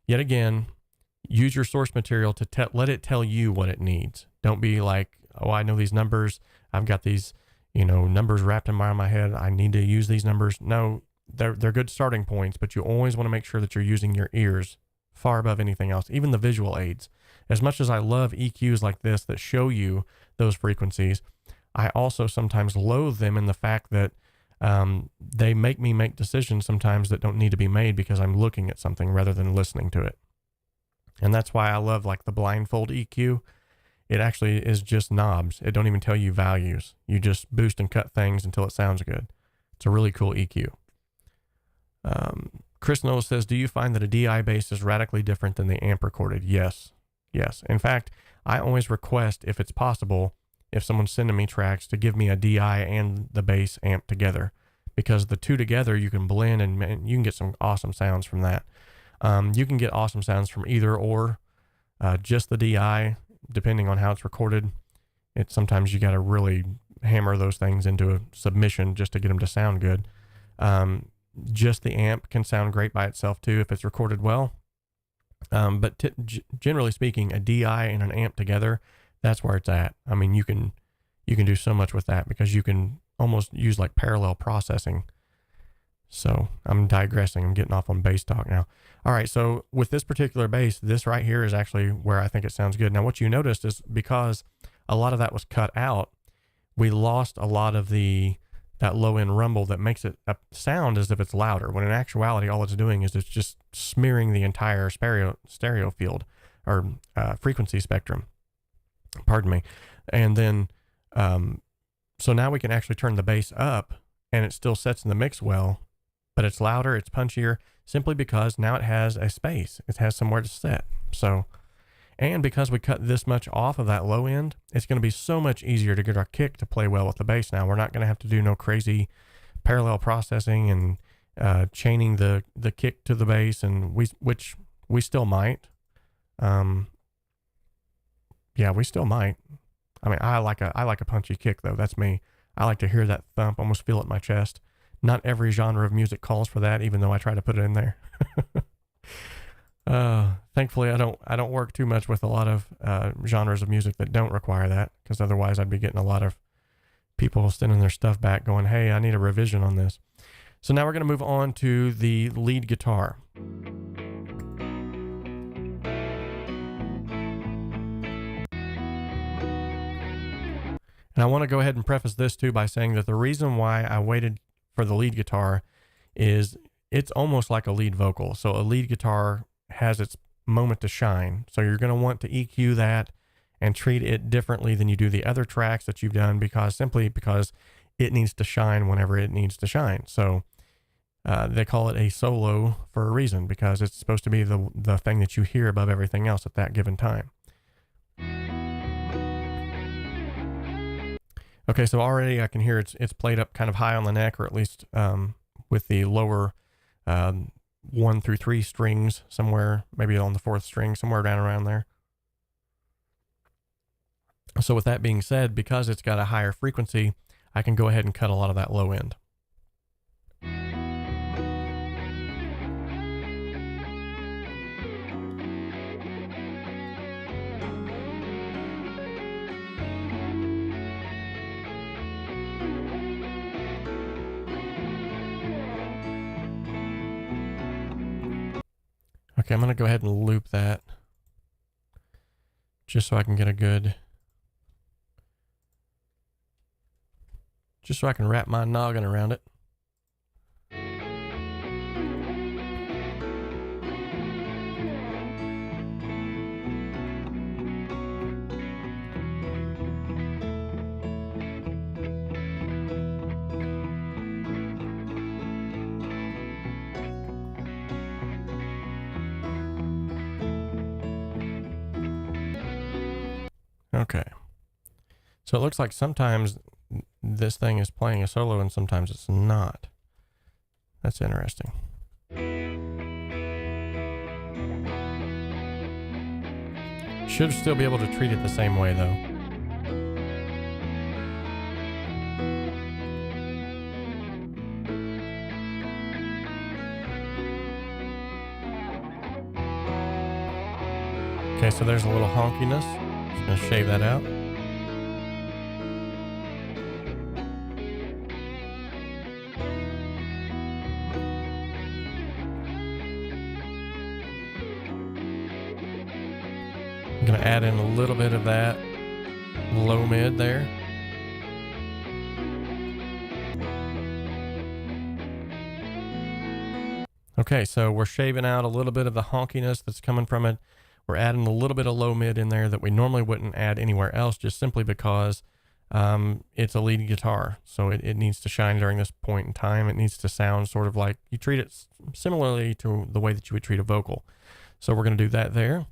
yet again, use your source material to let it tell you what it needs. Don't be like, oh, I know these numbers. I've got these, numbers wrapped around my head. I need to use these numbers. No, they're good starting points, but you always want to make sure that you're using your ears far above anything else, even the visual aids. As much as I love EQs like this that show you those frequencies, I also sometimes loathe them in the fact that they make me make decisions sometimes that don't need to be made because I'm looking at something rather than listening to it. And that's why I love like the blindfold EQ. It actually is just knobs. It don't even tell you values. You just boost and cut things until it sounds good. It's a really cool EQ. Chris Noah says, do you find that a DI bass is radically different than the amp recorded? Yes. Yes. In fact, I always request, if it's possible, if someone's sending me tracks, to give me a DI and the bass amp together, because the two together you can blend and you can get some awesome sounds from that. You can get awesome sounds from either or. Just the DI, depending on how it's recorded. Sometimes you got to really hammer those things into a submission just to get them to sound good. Just the amp can sound great by itself too if it's recorded well. But generally speaking, a DI and an amp together, that's where it's at. I mean, you can do so much with that because you can almost use like parallel processing. So I'm digressing. I'm getting off on bass talk now. All right. So with this particular bass, this right here is actually where I think it sounds good. Now, what you noticed is because a lot of that was cut out, we lost a lot of that low end rumble that makes it sound as if it's louder, when in actuality, all it's doing is it's just smearing the entire stereo field or frequency spectrum. Pardon me. And then, so now we can actually turn the bass up and it still sets in the mix well, but it's louder, it's punchier, simply because now it has a space. It has somewhere to set. So, and because we cut this much off of that low end, it's going to be so much easier to get our kick to play well with the bass now. We're not going to have to do no crazy parallel processing and chaining the kick to the bass, and which we still might. Yeah, we still might. I mean, I like a punchy kick though. That's me. I like to hear that thump, almost feel it in my chest. Not every genre of music calls for that, even though I try to put it in there. Thankfully, I don't work too much with a lot of genres of music that don't require that, because otherwise I'd be getting a lot of people sending their stuff back going, hey, I need a revision on this. So now we're going to move on to the lead guitar. And I want to go ahead and preface this too by saying that the reason why I waited for the lead guitar is it's almost like a lead vocal. So a lead guitar has its moment to shine. So you're going to want to EQ that and treat it differently than you do the other tracks that you've done, simply because it needs to shine whenever it needs to shine. So they call it a solo for a reason, because it's supposed to be the thing that you hear above everything else at that given time. Okay, so already I can hear it's played up kind of high on the neck, or at least with the lower 1 through 3 strings, somewhere maybe on the 4th string, somewhere down around there. So with that being said, because it's got a higher frequency, I can go ahead and cut a lot of that low end. Okay, I'm going to go ahead and loop that just so I can get just so I can wrap my noggin around it. Okay, so it looks like sometimes this thing is playing a solo and sometimes it's not. That's interesting. Should still be able to treat it the same way though. Okay, so there's a little honkiness. Just gonna shave that out. I'm gonna add in a little bit of that low mid there. Okay, so we're shaving out a little bit of the honkiness that's coming from it. We're adding a little bit of low mid in there that we normally wouldn't add anywhere else, just simply because it's a lead guitar. So it needs to shine during this point in time. It needs to sound sort of like you treat it similarly to the way that you would treat a vocal. So we're going to do that there.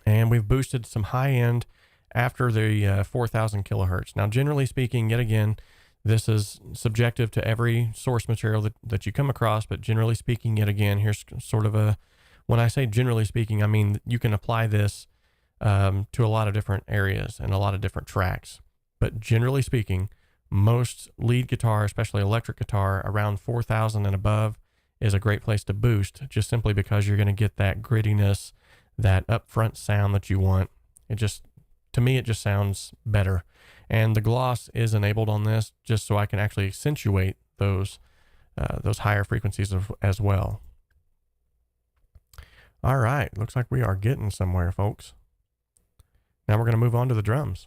And we've boosted some high end after the 4,000 kilohertz. Now, generally speaking, yet again, This is subjective to every source material that you come across, but generally speaking, yet again, here's sort of when I say generally speaking, I mean you can apply this to a lot of different areas and a lot of different tracks. But generally speaking, most lead guitar, especially electric guitar, around 4,000 and above is a great place to boost, just simply because you're going to get that grittiness, that upfront sound that you want. To me, it just sounds better. And the gloss is enabled on this just so I can actually accentuate those higher frequencies as well. All right, looks like we are getting somewhere, folks. Now we're going to move on to the drums.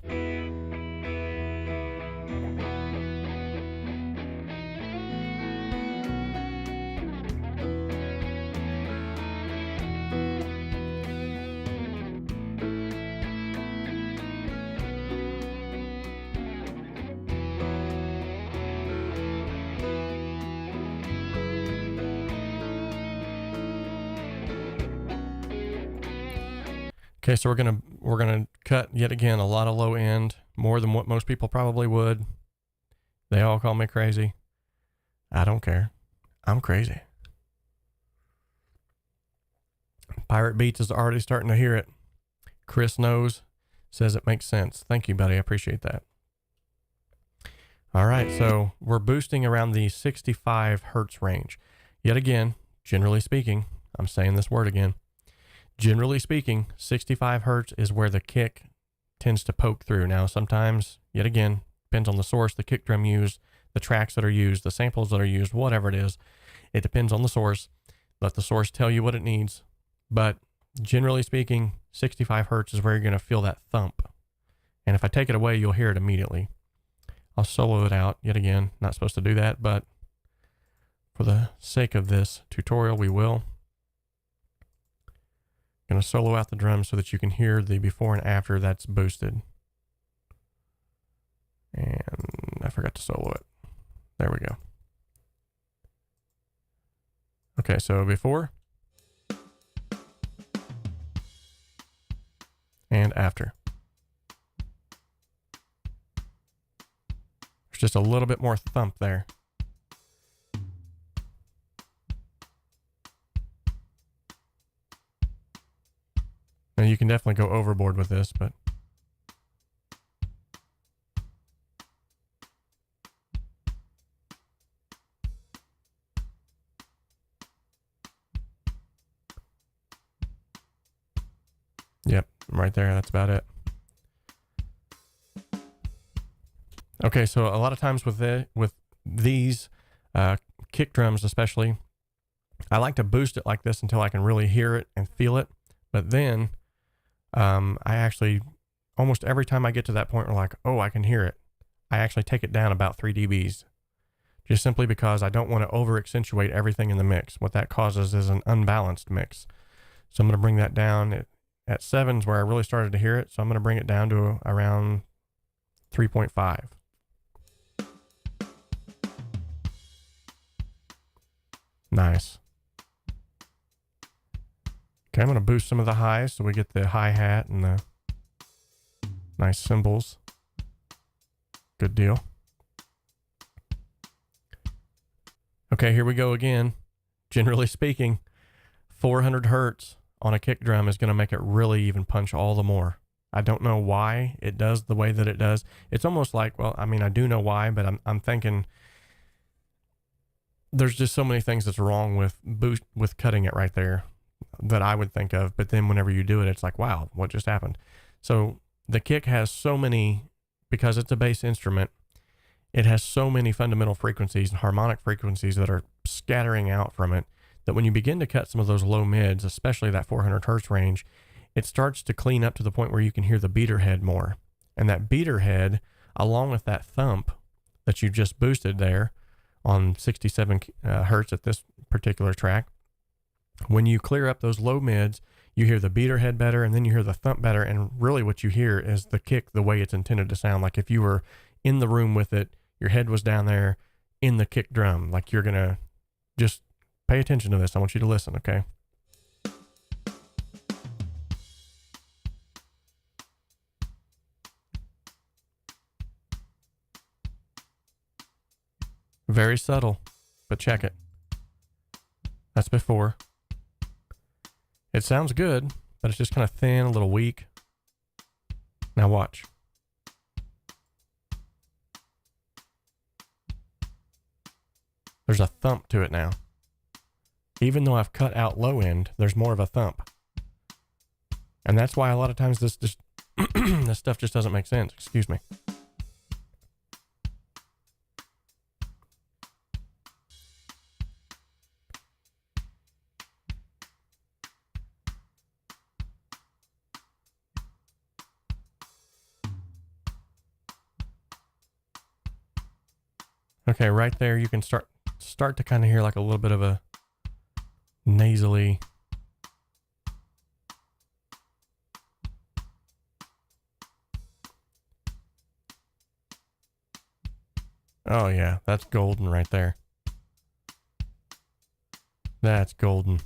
Okay, so we're gonna cut yet again a lot of low end, more than what most people probably would. They all call me crazy. I don't care. I'm crazy. Pirate Beats is already starting to hear it. Chris knows, says it makes sense. Thank you, buddy. I appreciate that. All right, so we're boosting around the 65 hertz range. Yet again, generally speaking, I'm saying this word again. Generally speaking, 65 hertz is where the kick tends to poke through. Now, sometimes, yet again, depends on the source, the kick drum used, the tracks that are used, the samples that are used, whatever it is. It depends on the source. Let the source tell you what it needs. But generally speaking, 65 hertz is where you're going to feel that thump. And if I take it away, you'll hear it immediately. I'll solo it out yet again. Not supposed to do that, but for the sake of this tutorial, we will. Going to solo out the drums so that you can hear the before and after that's boosted. And I forgot to solo it. There we go. Okay, so before and after. There's just a little bit more thump there. Now you can definitely go overboard with this, but yep, right there, that's about it. Okay, so a lot of times with these kick drums especially, I like to boost it like this until I can really hear it and feel it, but then I actually, almost every time I get to that point where like, oh, I can hear it, I actually take it down about 3 dBs, just simply because I don't want to over accentuate everything in the mix. What that causes is an unbalanced mix. So I'm going to bring that down at 7s where I really started to hear it. So I'm going to bring it down to around 3.5. Nice. Okay, I'm going to boost some of the highs so we get the hi-hat and the nice cymbals. Good deal. Okay, here we go again. Generally speaking, 400 hertz on a kick drum is going to make it really even punch all the more. I don't know why it does the way that it does. It's almost like, well, I mean, I do know why, but I'm thinking there's just so many things that's wrong with cutting it right there that I would think of. But then whenever you do it, it's like, wow, what just happened? So the kick has so many, because it's a bass instrument, it has so many fundamental frequencies and harmonic frequencies that are scattering out from it, that when you begin to cut some of those low mids, especially that 400 hertz range, it starts to clean up to the point where you can hear the beater head more. And that beater head, along with that thump that you just boosted there on 67 hertz at this particular track, when you clear up those low mids, you hear the beater head better, and then you hear the thump better, and really what you hear is the kick the way it's intended to sound. Like if you were in the room with it, your head was down there in the kick drum. Like you're going to just pay attention to this. I want you to listen, okay? Very subtle, but check it. That's before. It sounds good, but it's just kind of thin, a little weak. Now watch. There's a thump to it now. Even though I've cut out low end, there's more of a thump. And that's why a lot of times this this stuff just doesn't make sense. Excuse me. Okay, right there you can start to kind of hear like a little bit of a nasally. Oh yeah, that's golden right there. That's golden.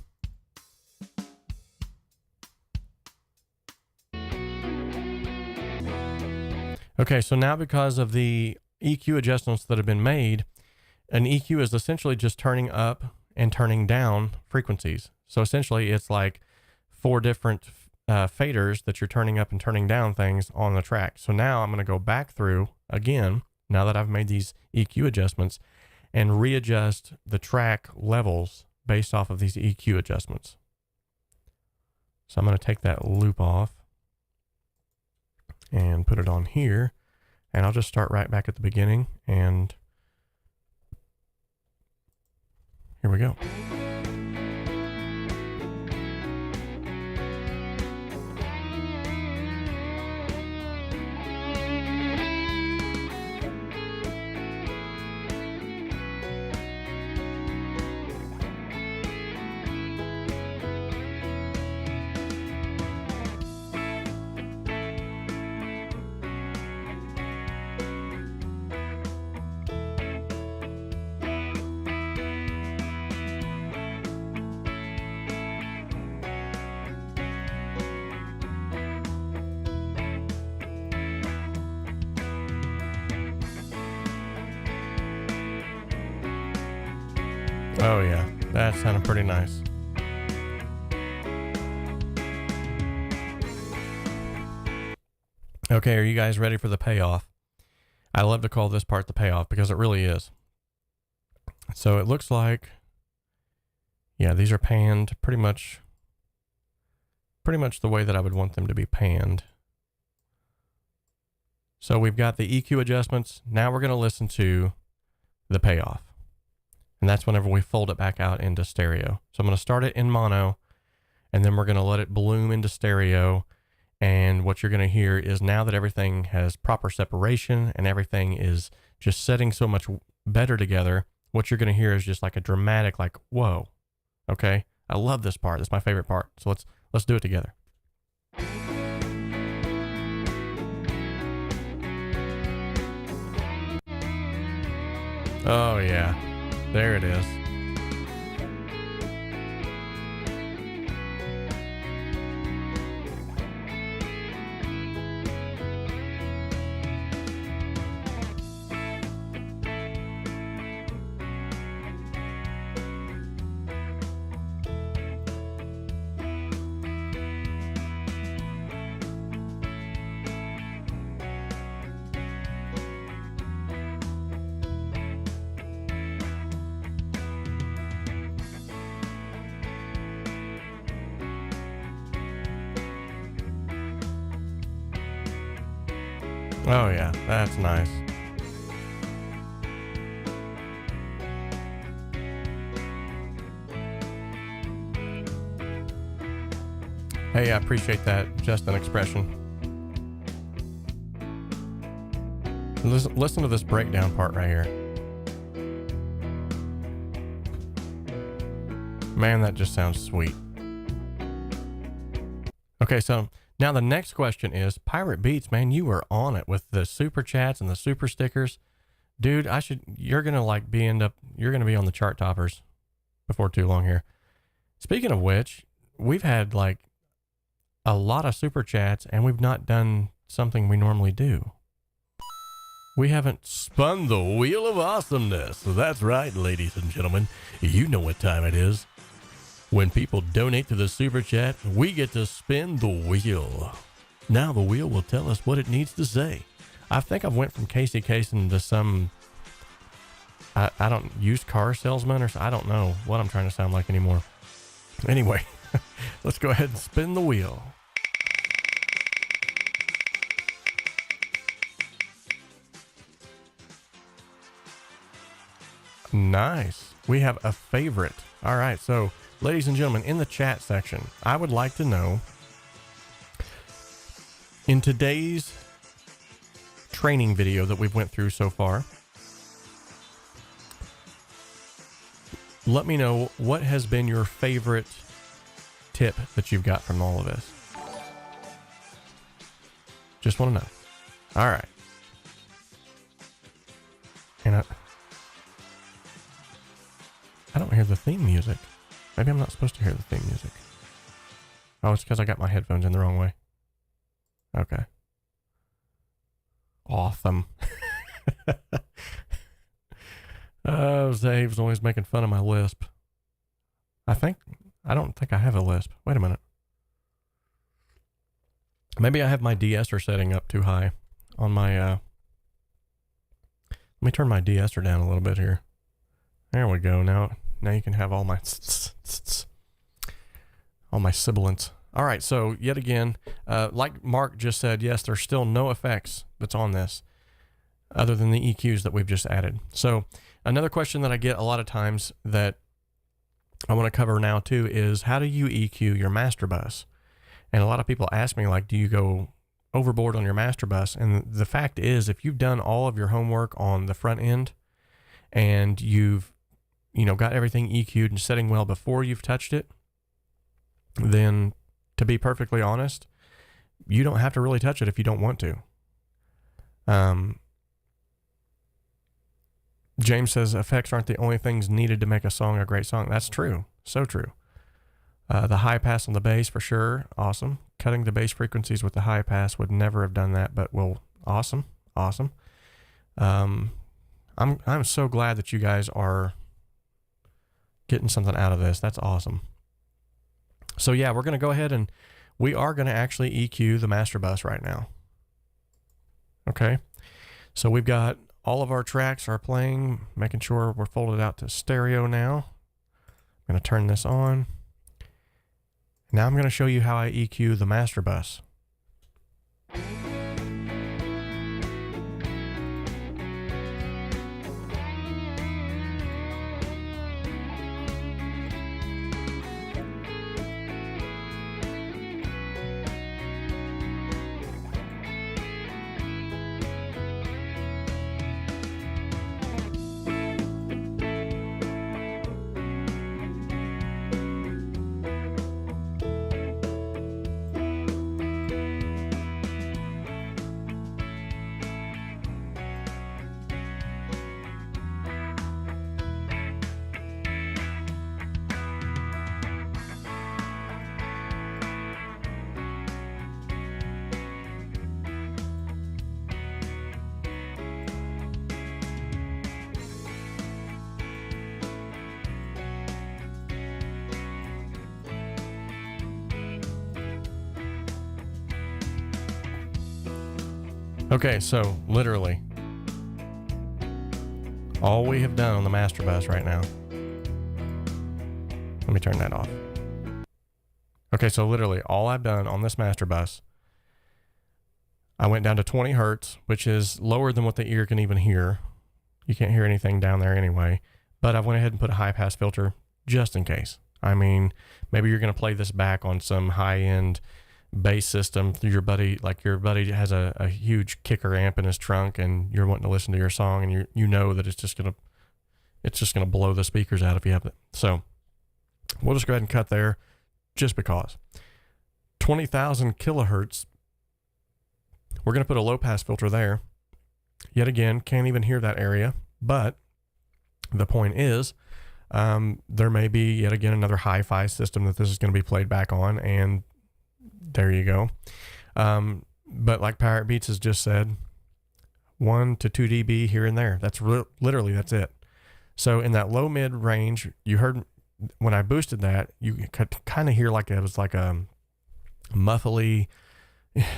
Okay, so now because of the EQ adjustments that have been made, an EQ is essentially just turning up and turning down frequencies. So essentially it's like 4 different faders that you're turning up and turning down things on the track. So now I'm going to go back through again, now that I've made these EQ adjustments, and readjust the track levels based off of these EQ adjustments. So I'm going to take that loop off and put it on here, and I'll just start right back at the beginning, and here we go. Oh yeah, that sounded pretty nice. Okay, are you guys ready for the payoff? I love to call this part the payoff because it really is. So it looks like, yeah, these are panned pretty much the way that I would want them to be panned. So we've got the EQ adjustments. Now we're going to listen to the payoff. And that's whenever we fold it back out into stereo. So I'm going to start it in mono, and then we're going to let it bloom into stereo. And what you're going to hear is, now that everything has proper separation and everything is just setting so much better together, what you're going to hear is just like a dramatic, like, whoa. Okay? I love this part. That's my favorite part. So let's do it together. Oh yeah. There it is. Oh yeah, that's nice. Hey, I appreciate that, just an expression. Listen to this breakdown part right here. Man, that just sounds sweet. Okay, so now the next question is, Pirate Beats, man, you were on it with the super chats and the super stickers. Dude, you're going to you're going to be on the chart toppers before too long here. Speaking of which, we've had like a lot of super chats and we've not done something we normally do. We haven't spun the wheel of awesomeness. That's right, ladies and gentlemen. You know what time it is. When people donate to the Super Chat, we get to spin the wheel. Now the wheel will tell us what it needs to say. I think I've went from Casey Kasem to some, I don't, used car salesman, or I don't know what I'm trying to sound like anymore. Anyway, let's go ahead and spin the wheel. Nice. We have a favorite. All right. So, ladies and gentlemen, in the chat section, I would like to know, in today's training video that we've went through so far, let me know what has been your favorite tip that you've got from all of this. Just want to know. All right. And I don't hear the theme music. Maybe I'm not supposed to hear the theme music. Oh, it's because I got my headphones in the wrong way. Okay. Awesome. Zave's always making fun of my lisp. I don't think I have a lisp. Wait a minute. Maybe I have my de-esser setting up too high on my, let me turn my de-esser down a little bit here. There we go. Now you can have all my sibilants. All right. So yet again, like Mark just said, yes, there's still no effects that's on this other than the EQs that we've just added. So another question that I get a lot of times that I want to cover now too is, how do you EQ your master bus? And a lot of people ask me, like, do you go overboard on your master bus? And the fact is, if you've done all of your homework on the front end and you've, got everything EQ'd and setting well before you've touched it, then to be perfectly honest, you don't have to really touch it if you don't want to. James says effects aren't the only things needed to make a song a great song. That's true. So true. The high pass on the bass for sure. Awesome. Cutting the bass frequencies with the high pass would never have done that, but awesome. Awesome. I'm so glad that you guys are getting something out of this. That's awesome. So yeah, we're going to go ahead and we are going to actually EQ the master bus right now. Okay. So we've got all of our tracks are playing, making sure we're folded out to stereo now. I'm going to turn this on. Now I'm going to show you how I EQ the master bus. Okay, so literally all we have done on the master bus right now. Let me turn that off. Okay, so literally all I've done on this master bus, I went down to 20 hertz, which is lower than what the ear can even hear. You can't hear anything down there anyway, but I went ahead and put a high pass filter just in case. I mean, maybe you're going to play this back on some high end bass system. Your buddy has a huge kicker amp in his trunk and you're wanting to listen to your song and you know that it's just gonna blow the speakers out if you have it. So we'll just go ahead and cut there just because. 20,000 kilohertz. We're gonna put a low pass filter there. Yet again, can't even hear that area, but the point is, there may be yet again another hi-fi system that this is going to be played back on, and there you go. But like Pirate Beats has just said, 1 to 2 dB here and there. That's literally, that's it. So in that low mid range, you heard when I boosted that, you could kind of hear like it was like a muffly,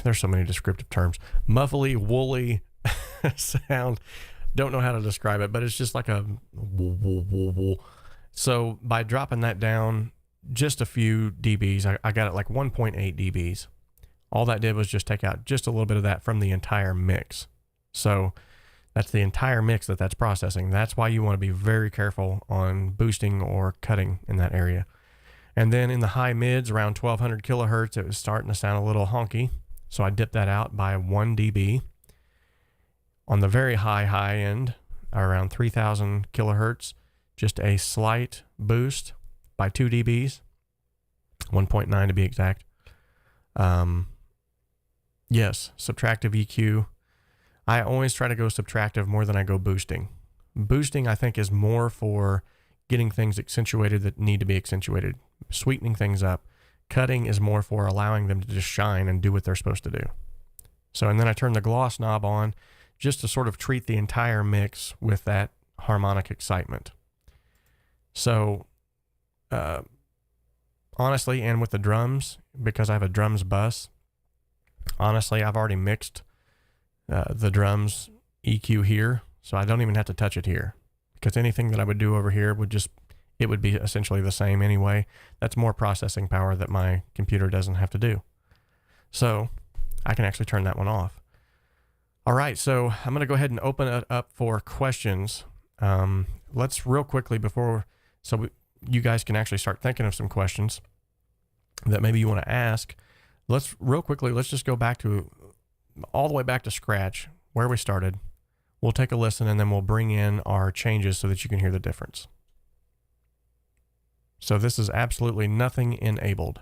there's so many descriptive terms, muffly, woolly sound. Don't know how to describe it, but it's just like a woo, woo, woo, woo. So by dropping that down just a few dBs, I got it like 1.8 dBs. All that did was just take out just a little bit of that from the entire mix. So that's the entire mix that's processing. That's why you want to be very careful on boosting or cutting in that area. And then in the high mids, around 1200 kilohertz, it was starting to sound a little honky. So I dipped that out by 1 dB. On the very high end, around 3000 kilohertz, just a slight boost by 2 dBs, 1.9 to be exact. Yes, subtractive EQ. I always try to go subtractive more than I go boosting. Boosting, I think, is more for getting things accentuated that need to be accentuated, sweetening things up. Cutting is more for allowing them to just shine and do what they're supposed to do. So, and then I turn the gloss knob on just to sort of treat the entire mix with that harmonic excitement. So, honestly, and with the drums, because I have a drums bus, honestly, I've already mixed the drums EQ here, so I don't even have to touch it here, because anything that I would do over here would just, it would be essentially the same anyway. That's more processing power that my computer doesn't have to do. So I can actually turn that one off. All right, so I'm going to go ahead and open it up for questions. Let's real quickly you guys can actually start thinking of some questions that maybe you want to ask. Let's just go back to all the way back to scratch where we started. We'll take a listen and then we'll bring in our changes so that you can hear the difference. So this is absolutely nothing enabled.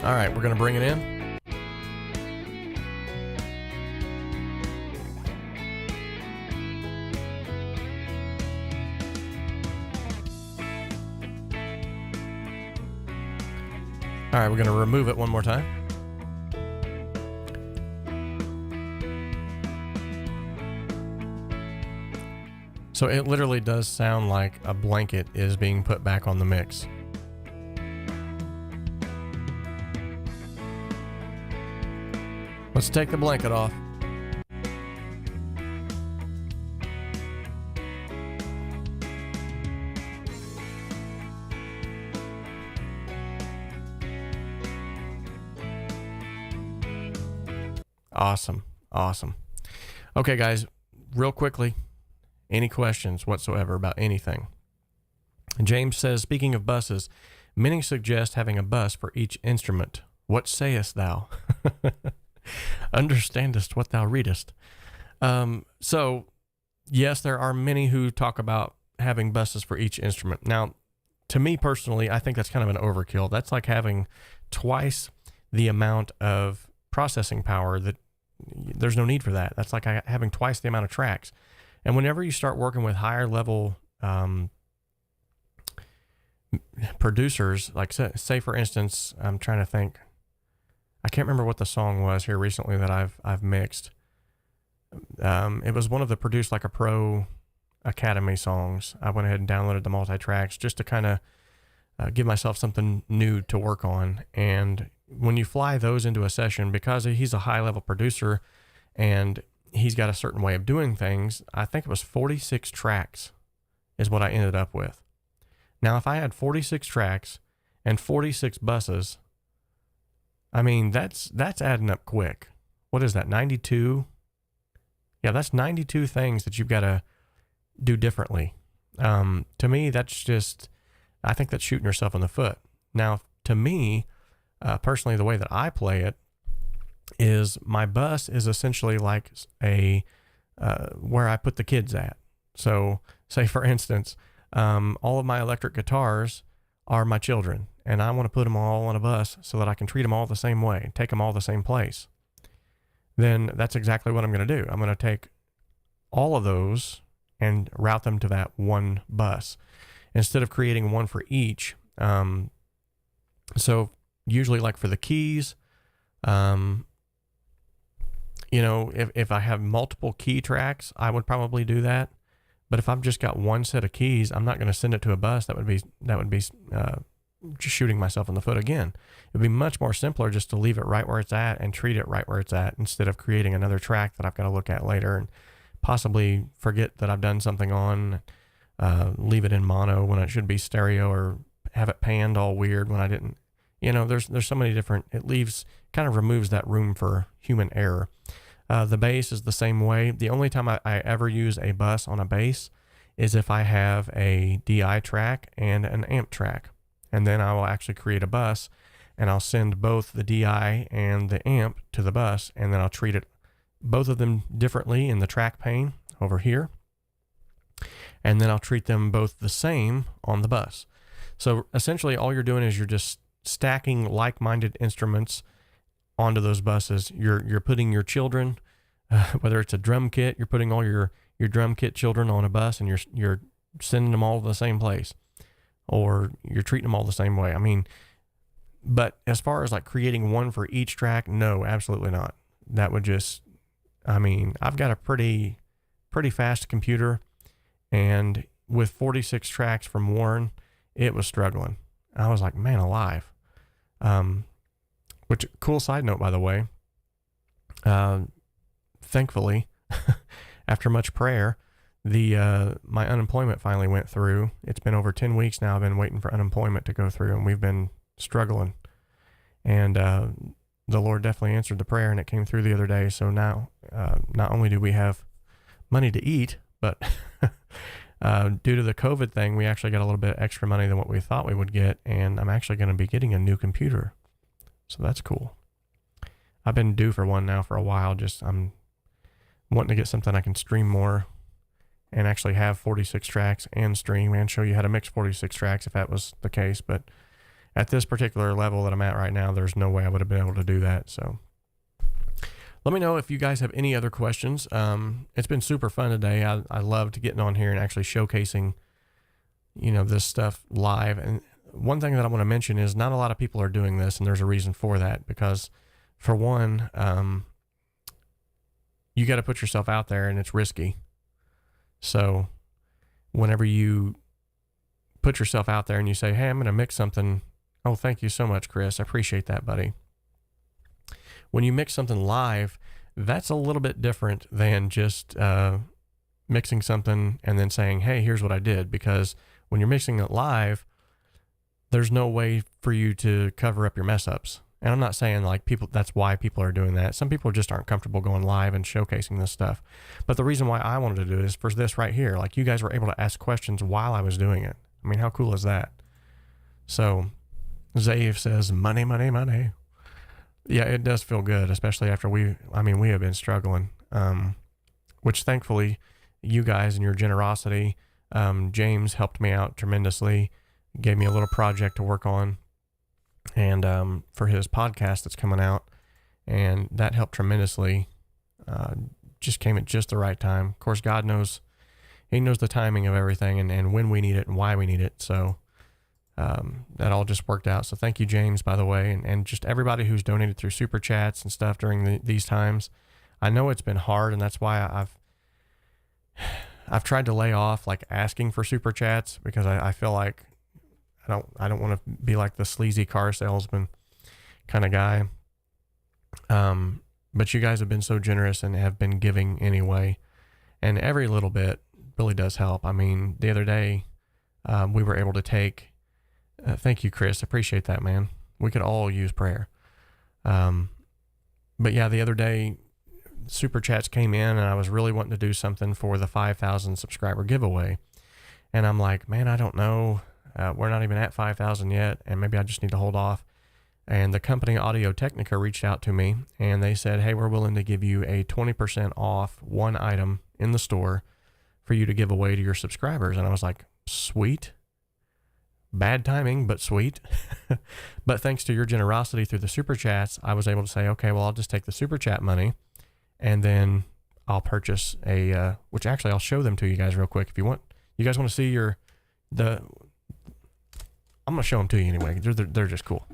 All right, we're going to bring it in. All right, we're going to remove it one more time. So it literally does sound like a blanket is being put back on the mix. Let's take the blanket off. Awesome. Okay, guys, real quickly, any questions whatsoever about anything? James says, speaking of buses, many suggest having a bus for each instrument. What sayest thou? Understandest what thou readest. So, yes, there are many who talk about having buses for each instrument. Now, to me personally, I think that's kind of an overkill. That's like having twice the amount of processing power that there's no need for that. That's like having twice the amount of tracks. And whenever you start working with higher level producers, like say for instance, I'm trying to think, I can't remember what the song was here recently that I've mixed. It was one of the Produce Like a Pro Academy songs. I went ahead and downloaded the multi-tracks just to kind of give myself something new to work on. And when you fly those into a session, because he's a high-level producer and he's got a certain way of doing things, I think it was 46 tracks is what I ended up with. Now, if I had 46 tracks and 46 buses, I mean, that's adding up quick. What is that, 92? Yeah, that's 92 things that you've got to do differently. To me, that's just, I think that's shooting yourself in the foot. Now, to me, personally, the way that I play it is my bus is essentially like a where I put the kids at. So say, for instance, all of my electric guitars are my children, and I want to put them all on a bus so that I can treat them all the same way, take them all the same place. Then that's exactly what I'm going to do. I'm going to take all of those and route them to that one bus. instead of creating one for each. So usually like for the keys, if I have multiple key tracks, I would probably do that. But if I've just got one set of keys, I'm not going to send it to a bus. That would be just shooting myself in the foot again. It would be much more simpler just to leave it right where it's at and treat it right where it's at, instead of creating another track that I've got to look at later and possibly forget that I've done something on, leave it in mono when it should be stereo, or have it panned all weird when I didn't. There's so many different, it kind of removes that room for human error. The bass is the same way. The only time I ever use a bus on a bass is if I have a DI track and an amp track. And then I will actually create a bus, and I'll send both the DI and the amp to the bus, and then I'll treat both of them differently in the track pane over here. And then I'll treat them both the same on the bus. So essentially all you're doing is you're just stacking like-minded instruments onto those buses. You're putting your children, whether it's a drum kit, you're putting all your drum kit children on a bus, and you're sending them all to the same place, or you're treating them all the same way. I mean, but as far as like creating one for each track, no, absolutely not. That would just, I've got a pretty fast computer, and with 46 tracks from Warren, it was struggling. I was like, man alive. Which, cool side note, by the way, thankfully, after much prayer, my unemployment finally went through. It's been over 10 weeks now. I've been waiting for unemployment to go through, and we've been struggling. And the Lord definitely answered the prayer, and it came through the other day. So now, not only do we have money to eat, but due to the COVID thing, we actually got a little bit extra money than what we thought we would get, and I'm actually going to be getting a new computer. So that's cool. I've been due for one now for a while. I'm wanting to get something I can stream more and actually have 46 tracks and stream and show you how to mix 46 tracks if that was the case. But at this particular level that I'm at right now, there's no way I would have been able to do that. So let me know if you guys have any other questions. It's been super fun today. I loved getting on here and actually showcasing, this stuff live. And one thing that I want to mention is not a lot of people are doing this, and there's a reason for that, because for one, you got to put yourself out there, and it's risky. So whenever you put yourself out there and you say, hey, I'm going to mix something. Oh, thank you so much, Chris. I appreciate that, buddy. When you mix something live, that's a little bit different than just mixing something and then saying, hey, here's what I did. Because when you're mixing it live, there's no way for you to cover up your mess ups. And I'm not saying that's why people are doing that. Some people just aren't comfortable going live and showcasing this stuff. But the reason why I wanted to do it is for this right here. Like, you guys were able to ask questions while I was doing it. I mean, how cool is that? So Zave says, money, money, money. Yeah, it does feel good, especially after we have been struggling, which thankfully you guys and your generosity, James helped me out tremendously, gave me a little project to work on, and for his podcast that's coming out, and that helped tremendously. Just came at just the right time. Of course, God knows, he knows the timing of everything and when we need it and why we need it. So that all just worked out. So thank you, James, by the way, and just everybody who's donated through super chats and stuff during these times. I know it's been hard, and that's why I've tried to lay off like asking for super chats, because I feel like I don't want to be like the sleazy car salesman kind of guy. But you guys have been so generous and have been giving anyway, and every little bit really does help. I mean, the other day we were able to take. Thank you, Chris. Appreciate that, man. We could all use prayer. But yeah, the other day, super chats came in, and I was really wanting to do something for the 5,000 subscriber giveaway. And I'm like, man, I don't know. We're not even at 5,000 yet, and maybe I just need to hold off. And the company Audio Technica reached out to me, and they said, hey, we're willing to give you a 20% off one item in the store for you to give away to your subscribers. And I was like, sweet. Bad timing, but sweet. But thanks to your generosity through the super chats, I was able to say, okay, well, I'll just take the super chat money, and then I'll purchase which actually I'll show them to you guys real quick. If you guys want to see I'm going to show them to you anyway. They're just cool.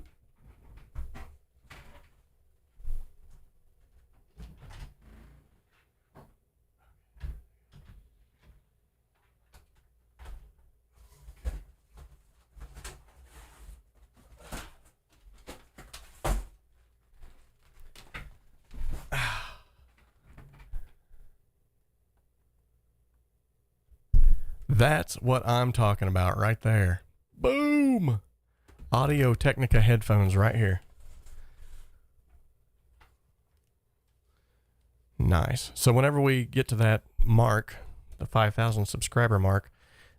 That's what I'm talking about right there. Boom! Audio Technica headphones right here. Nice. So whenever we get to that mark, the 5,000 subscriber mark,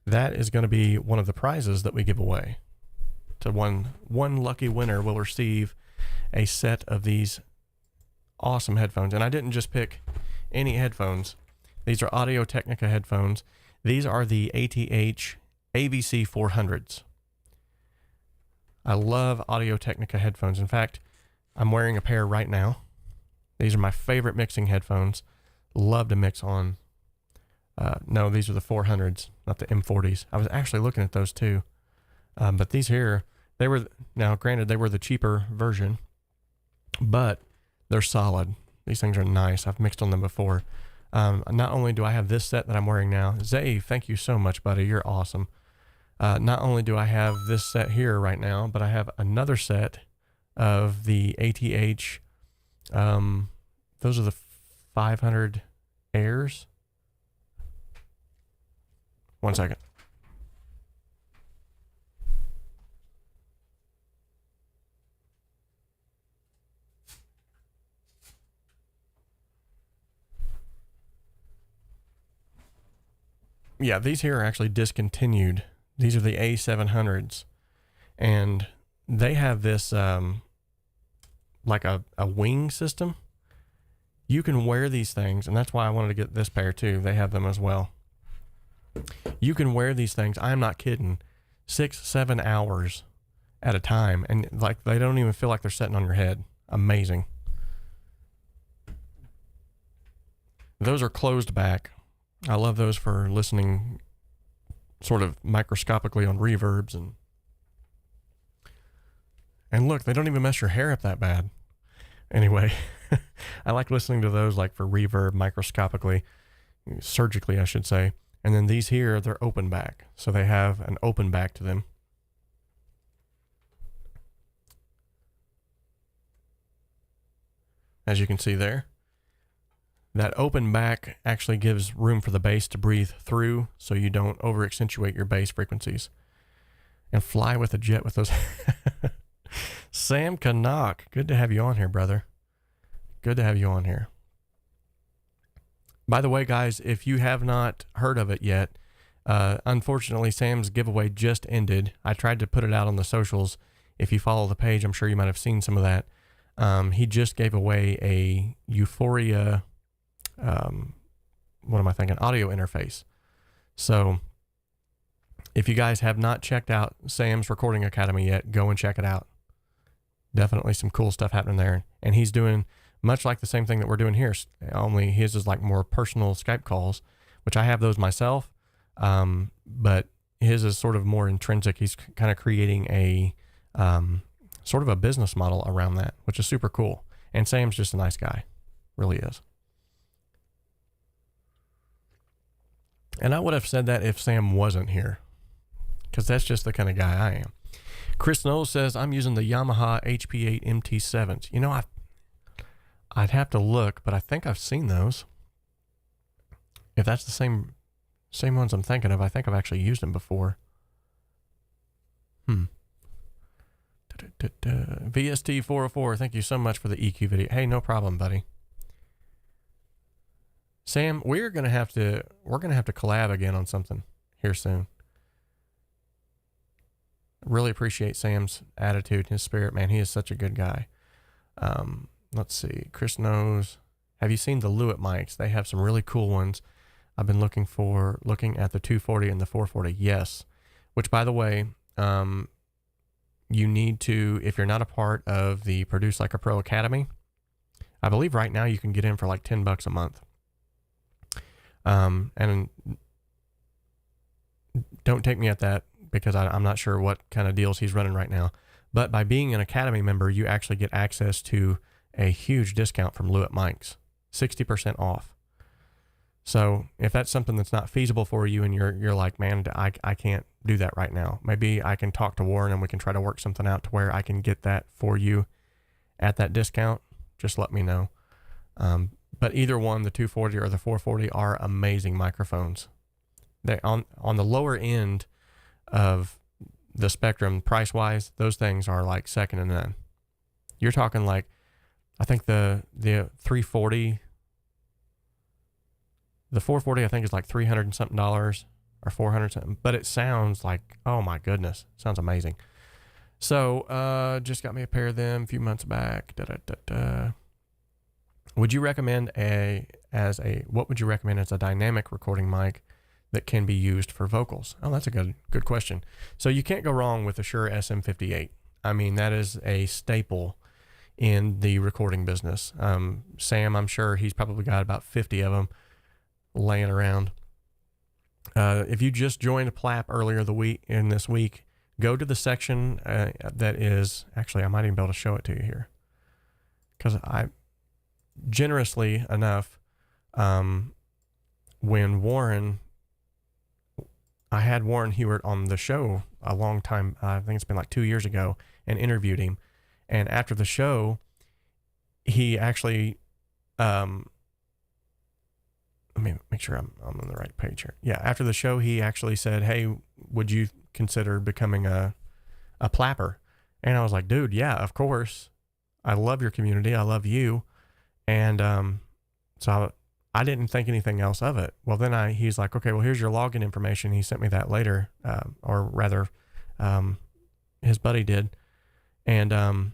that is going to be one of the prizes that we give away. To one lucky winner will receive a set of these awesome headphones. And I didn't just pick any headphones. These are Audio Technica headphones. These are the ATH AVC 400s. I love Audio Technica headphones. In fact, I'm wearing a pair right now. These are my favorite mixing headphones. Love to mix on. No, these are the 400s, not the M40s. I was actually looking at those too. But these here, now granted, they were the cheaper version, but they're solid. These things are nice. I've mixed on them before. Not only do I have this set that I'm wearing now, Zay, thank you so much, buddy. You're awesome. Not only do I have this set here right now, but I have another set of the ATH. Those are the 500 Airs. One second. Yeah, these here are actually discontinued. These are the A700s. And they have this, like a wing system. You can wear these things, and that's why I wanted to get this pair too. They have them as well. You can wear these things, I'm not kidding, 6-7 hours at a time. And like, they don't even feel like they're sitting on your head. Amazing. Those are closed back. I love those for listening sort of microscopically on reverbs and look, they don't even mess your hair up that bad. Anyway, I like listening to those like for reverb microscopically, surgically, I should say. And then these here, they're open back. So they have an open back to them. As you can see there. That open back actually gives room for the bass to breathe through so you don't over accentuate your bass frequencies. And fly with a jet with those. Sam Canuck, good to have you on here, brother. Good to have you on here. By the way, guys, if you have not heard of it yet, unfortunately, Sam's giveaway just ended. I tried to put it out on the socials. If you follow the page, I'm sure you might have seen some of that. He just gave away a Euphoria... what am I thinking? Audio interface. So if you guys have not checked out Sam's Recording Academy yet, go and check it out. Definitely some cool stuff happening there. And he's doing much like the same thing that we're doing here, only his is like more personal Skype calls, which I have those myself. But his is sort of more intrinsic. He's kind of creating a, sort of a business model around that, which is super cool. And Sam's just a nice guy. Really is. And I would have said that if Sam wasn't here, because that's just the kind of guy I am. Chris Knowles says, I'm using the Yamaha HP8 MT7s. You know, I'd have to look, but I think I've seen those. If that's the same ones I'm thinking of, I think I've actually used them before. VST404, thank you so much for the EQ video. Hey, no problem, buddy. Sam, we're gonna have to collab again on something here soon. Really appreciate Sam's attitude, his spirit, man. He is such a good guy. Let's see. Chris knows. Have you seen the Lewitt mics? They have some really cool ones. I've been looking at the 240 and the 440. Yes. Which, by the way, you need to, if you're not a part of the Produce Like a Pro Academy, I believe right now you can get in for like $10 a month. And don't take me at that because I'm not sure what kind of deals he's running right now. But by being an Academy member, you actually get access to a huge discount from Lewitt Mics, 60% off. So if that's something that's not feasible for you and you're like, man, I can't do that right now, maybe I can talk to Warren and we can try to work something out to where I can get that for you at that discount. Just let me know. But either one, the 240 or the 440, are amazing microphones. They on the lower end of the spectrum price wise, those things are like second to none. You're talking like, I think the 340, the 440, I think is like $300 and something or $400 something, but it sounds like, oh my goodness, sounds amazing. So, just got me a pair of them a few months back. Would you recommend what would you recommend as a dynamic recording mic that can be used for vocals? Oh, that's a good question. So you can't go wrong with the Shure SM58. I mean, that is a staple in the recording business. Sam, I'm sure he's probably got about 50 of them laying around. If you just joined PLAP earlier this week, go to the section that is, actually, I might even be able to show it to you here. Because I, generously enough, when I had Warren Hewitt on the show a long time, I think it's been like 2 years ago, and interviewed him. And after the show, he actually, let me make sure I'm on the right page here. Yeah, after the show, he actually said, hey, would you consider becoming a plapper? And I was like, dude, yeah, of course. I love your community. I love you. And so I didn't think anything else of it. Well, then he's like, okay, well, here's your login information. He sent me that later, or rather, his buddy did. And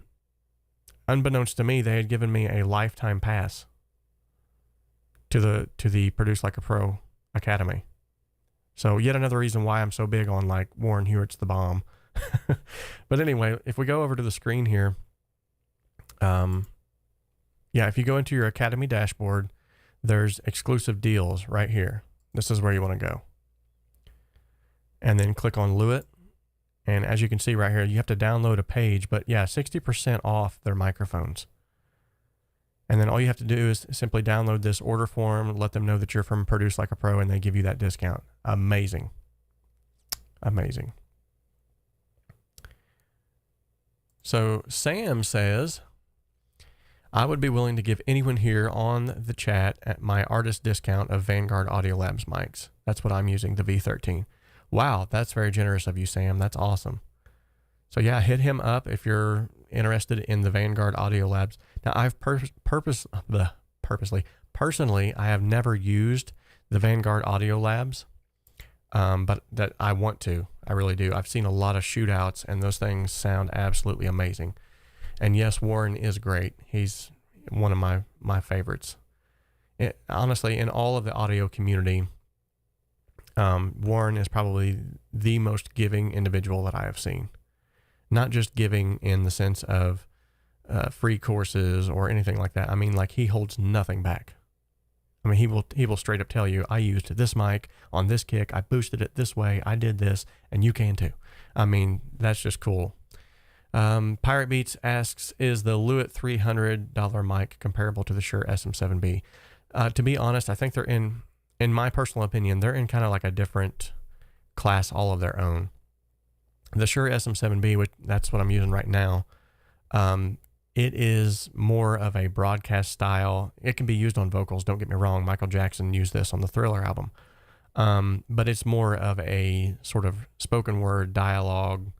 unbeknownst to me, they had given me a lifetime pass to the Produce Like a Pro Academy. So yet another reason why I'm so big on like Warren Hewitt's the bomb. But anyway, if we go over to the screen here, if you go into your Academy dashboard, there's exclusive deals right here. This is where you want to go. And then click on Lewitt. And as you can see right here, you have to download a page, but yeah, 60% off their microphones. And then all you have to do is simply download this order form, let them know that you're from Produce Like a Pro, and they give you that discount. Amazing. Amazing. So Sam says, I would be willing to give anyone here on the chat at my artist discount of Vanguard Audiolabs mics. That's what I'm using, the V13. Wow, that's very generous of you, Sam. That's awesome. So yeah, hit him up if you're interested in the Vanguard Audiolabs. Now, I've personally, I have never used the Vanguard Audiolabs, but that I want to. I really do. I've seen a lot of shootouts, and those things sound absolutely amazing. And yes, Warren is great. He's one of my favorites. Honestly, in all of the audio community, Warren is probably the most giving individual that I have seen. Not just giving in the sense of free courses or anything like that. I mean, like, he holds nothing back. I mean, he will straight up tell you, I used this mic on this kick, I boosted it this way, I did this, and you can too. I mean, that's just cool. Pirate Beats asks, is the Lewitt $300 mic comparable to the Shure SM7B? To be honest, I think they're in my personal opinion, they're in kind of like a different class all of their own. The Shure SM7B, which that's what I'm using right now, it is more of a broadcast style. It can be used on vocals, don't get me wrong. Michael Jackson used this on the Thriller album. But it's more of a sort of spoken word dialogue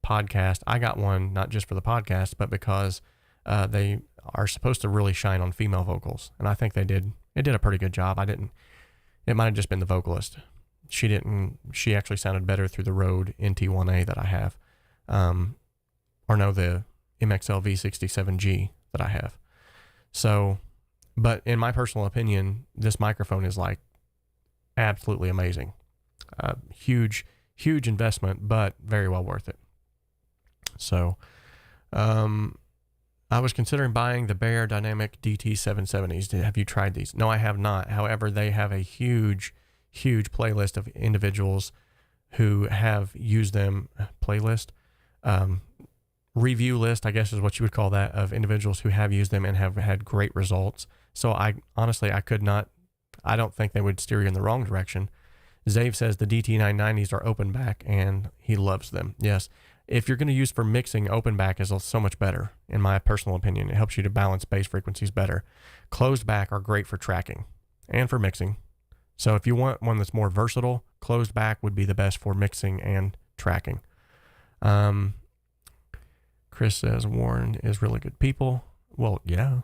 podcast. I got one not just for the podcast, but because they are supposed to really shine on female vocals. And I think it did a pretty good job. It might have just been the vocalist. She actually sounded better through the Rode NT1A that I have. The MXL V67G that I have. So, but in my personal opinion, this microphone is like absolutely amazing. Huge investment, but very well worth it. So, I was considering buying the Bear Dynamic DT770s. Have you tried these? No, I have not. However, they have a huge playlist of individuals who have used them, playlist, review list, I guess is what you would call that, of individuals who have used them and have had great results. So I don't think they would steer you in the wrong direction. Zave says the DT990s are open back and he loves them. Yes. If you're going to use for mixing, open back is so much better, in my personal opinion. It helps you to balance bass frequencies better. Closed back are great for tracking and for mixing. So if you want one that's more versatile, closed back would be the best for mixing and tracking. Chris says Warren is really good people. Well, yeah.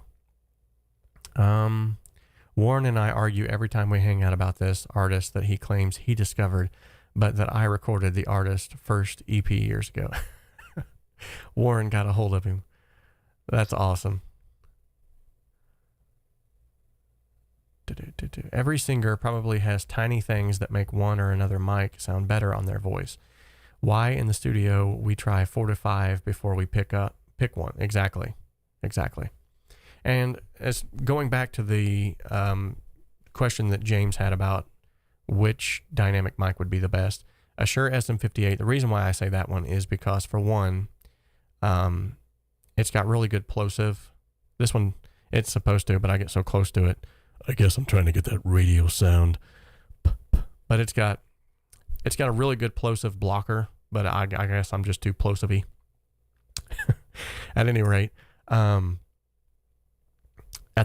Warren and I argue every time we hang out about this artist that he claims he discovered, but that I recorded the artist's first EP years ago. Warren got a hold of him. That's awesome. Every singer probably has tiny things that make one or another mic sound better on their voice. Why in the studio we try 4 to 5 before we pick one? Exactly. And as going back to the question that James had about which dynamic mic would be the best, a Shure SM58. The reason why I say that one is because, for one, it's got really good plosive. This one, it's supposed to, but I get so close to it. I guess I'm trying to get that radio sound. But it's got a really good plosive blocker, but I guess I'm just too plosive-y. At any rate, at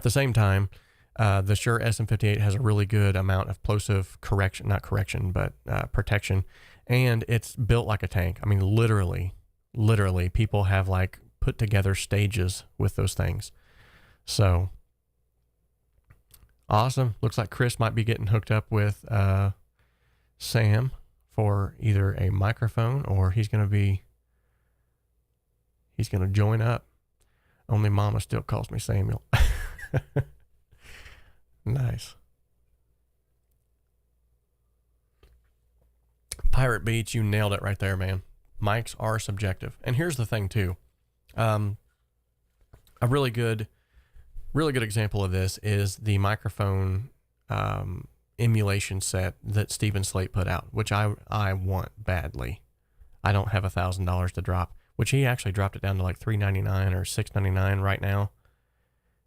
the same time, the Shure SM58 has a really good amount of plosive protection, and it's built like a tank. I mean, literally, people have like put together stages with those things. So awesome. Looks like Chris might be getting hooked up with Sam for either a microphone, or he's going to join up. Only Mama still calls me Samuel. Nice. Pirate Beach, you nailed it right there, man. Mics are subjective. And here's the thing too. A really good example of this is the microphone emulation set that Stephen Slate put out, which I want badly. I don't have $1,000 to drop, which he actually dropped it down to like $399 or $699 right now.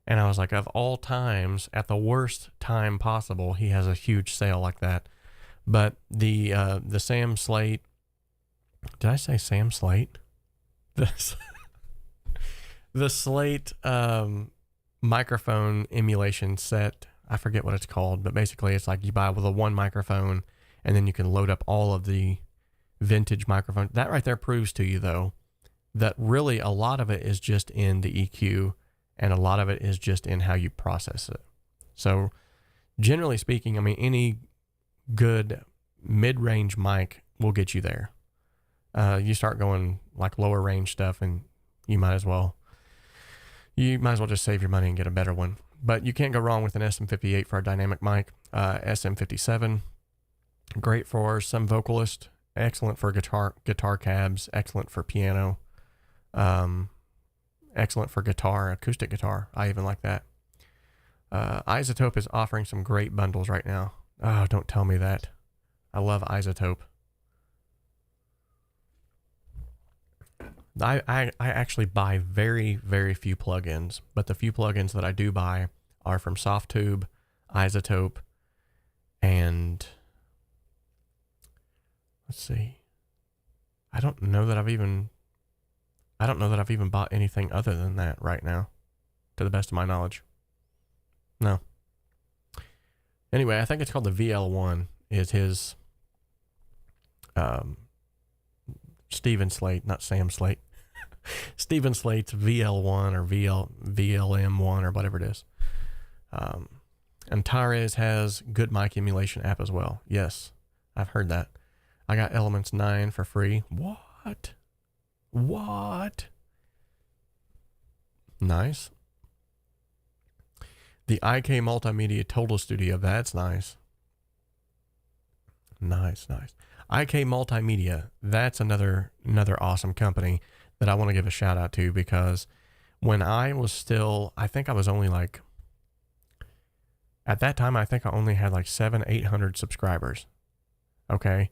And I was like, of all times, at the worst time possible, he has a huge sale like that. But the Sam Slate, did I say Sam Slate? The Slate microphone emulation set, I forget what it's called, but basically it's like you buy with a one microphone and then you can load up all of the vintage microphones. That right there proves to you, though, that really a lot of it is just in the EQ and a lot of it is just in how you process it. So generally speaking, I mean, any good mid-range mic will get you there. You start going like lower range stuff and you might as well just save your money and get a better one. But you can't go wrong with an SM58 for a dynamic mic. SM57, great for some vocalist, excellent for guitar cabs, excellent for piano, excellent for guitar, acoustic guitar. I even like that. Isotope is offering some great bundles right now. Oh, don't tell me that. I love Isotope. I actually buy very, very few plugins, but the few plugins that I do buy are from Softtube, Isotope, and let's see. I don't know that I've even bought anything other than that right now, to the best of my knowledge. No. Anyway, I think it's called the VL1 is his Stephen Slate, not Sam Slate. Stephen Slate's VL1 or VLM1 or whatever it is. Antares has good mic emulation app as well. Yes, I've heard that. I got Elements 9 for free. What? Nice. The IK Multimedia Total Studio, that's nice. Nice. IK Multimedia, that's another awesome company that I want to give a shout out to, because when I was still, I think I was only like, at that time, I think I only had like 700-800 subscribers. Okay.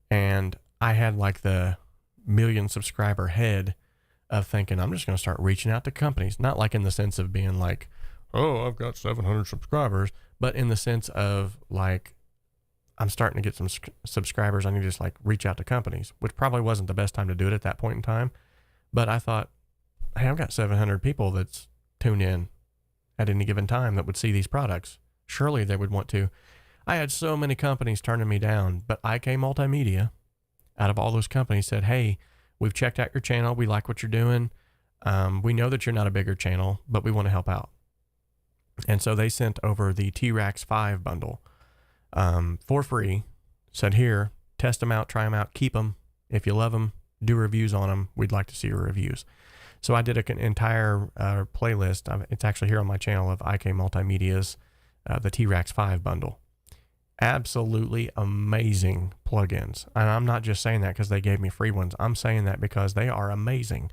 And I had like the million subscriber head of thinking, I'm just going to start reaching out to companies. Not like in the sense of being like, oh, I've got 700 subscribers, but in the sense of like, I'm starting to get some subscribers. I need to just like reach out to companies, which probably wasn't the best time to do it at that point in time. But I thought, hey, I've got 700 people that's tuned in at any given time that would see these products. Surely they would want to. I had so many companies turning me down, but IK Multimedia, out of all those companies, said, hey, we've checked out your channel. We like what you're doing. We know that you're not a bigger channel, but we want to help out. And so they sent over the T-Rax 5 bundle for free. Said, here, test them out, try them out, keep them. If you love them, do reviews on them. We'd like to see your reviews. So I did an entire playlist. It's actually here on my channel of IK Multimedia's, the T-Rax 5 bundle. Absolutely amazing plugins. And I'm not just saying that because they gave me free ones. I'm saying that because they are amazing.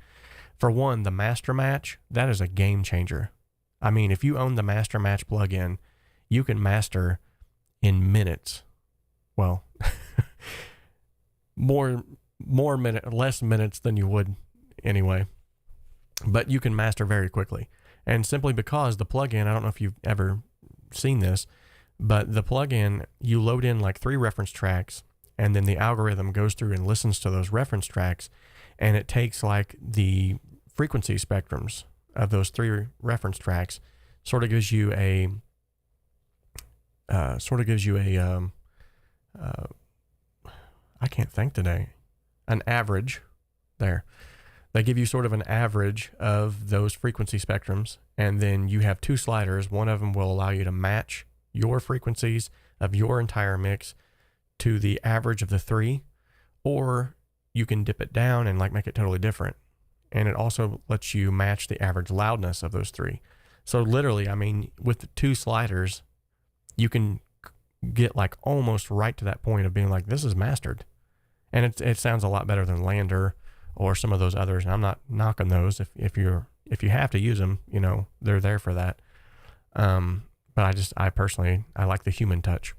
For one, the Master Match, that is a game changer. I mean, if you own the Master Match plugin, you can master in minutes. Well, less minutes than you would anyway. But you can master very quickly. And simply because the plugin, I don't know if you've ever seen this, but the plugin, you load in like 3 reference tracks, and then the algorithm goes through and listens to those reference tracks, and it takes like the frequency spectrums of those 3 reference tracks, sort of gives you a I can't think today, an average there. They give you sort of an average of those frequency spectrums, and then you have 2 sliders. One of them will allow you to match your frequencies of your entire mix to the average of the 3, or you can dip it down and like make it totally different. And it also lets you match the average loudness of those 3. So literally, I mean, with the 2 sliders, you can get like almost right to that point of being like, this is mastered. And it sounds a lot better than Lander or some of those others. And I'm not knocking those. If you have to use them, you know, they're there for that. But I personally like the human touch.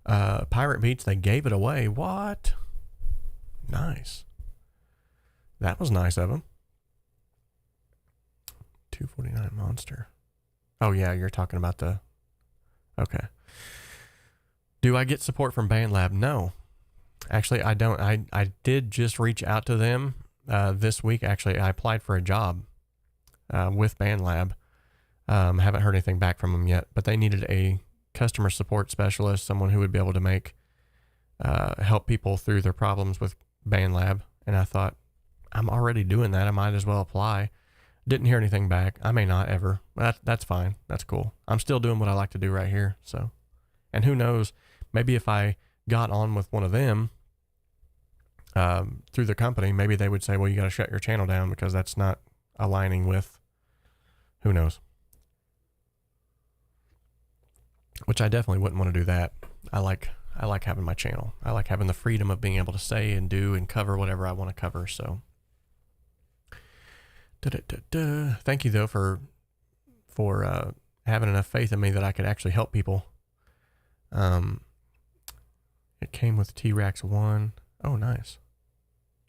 Pirate Beats, they gave it away. What? Nice. That was nice of them. 249 Monster. Oh yeah, you're talking about the, okay. Do I get support from BandLab? No. Actually, I don't. I did just reach out to them this week. Actually, I applied for a job with BandLab. Haven't heard anything back from them yet, but they needed a customer support specialist, someone who would be able to help people through their problems with BandLab. And I thought, I'm already doing that. I might as well apply. Didn't hear anything back. I may not ever. That's fine. That's cool. I'm still doing what I like to do right here. So, and who knows, maybe if I got on with one of them through the company, maybe they would say, well, you got to shut your channel down because that's not aligning with, who knows. Which I definitely wouldn't want to do that. I like having my channel. I like having the freedom of being able to say and do and cover whatever I want to cover. So thank you though for having enough faith in me that I could actually help people. It came with T-Rax 1. Oh, nice.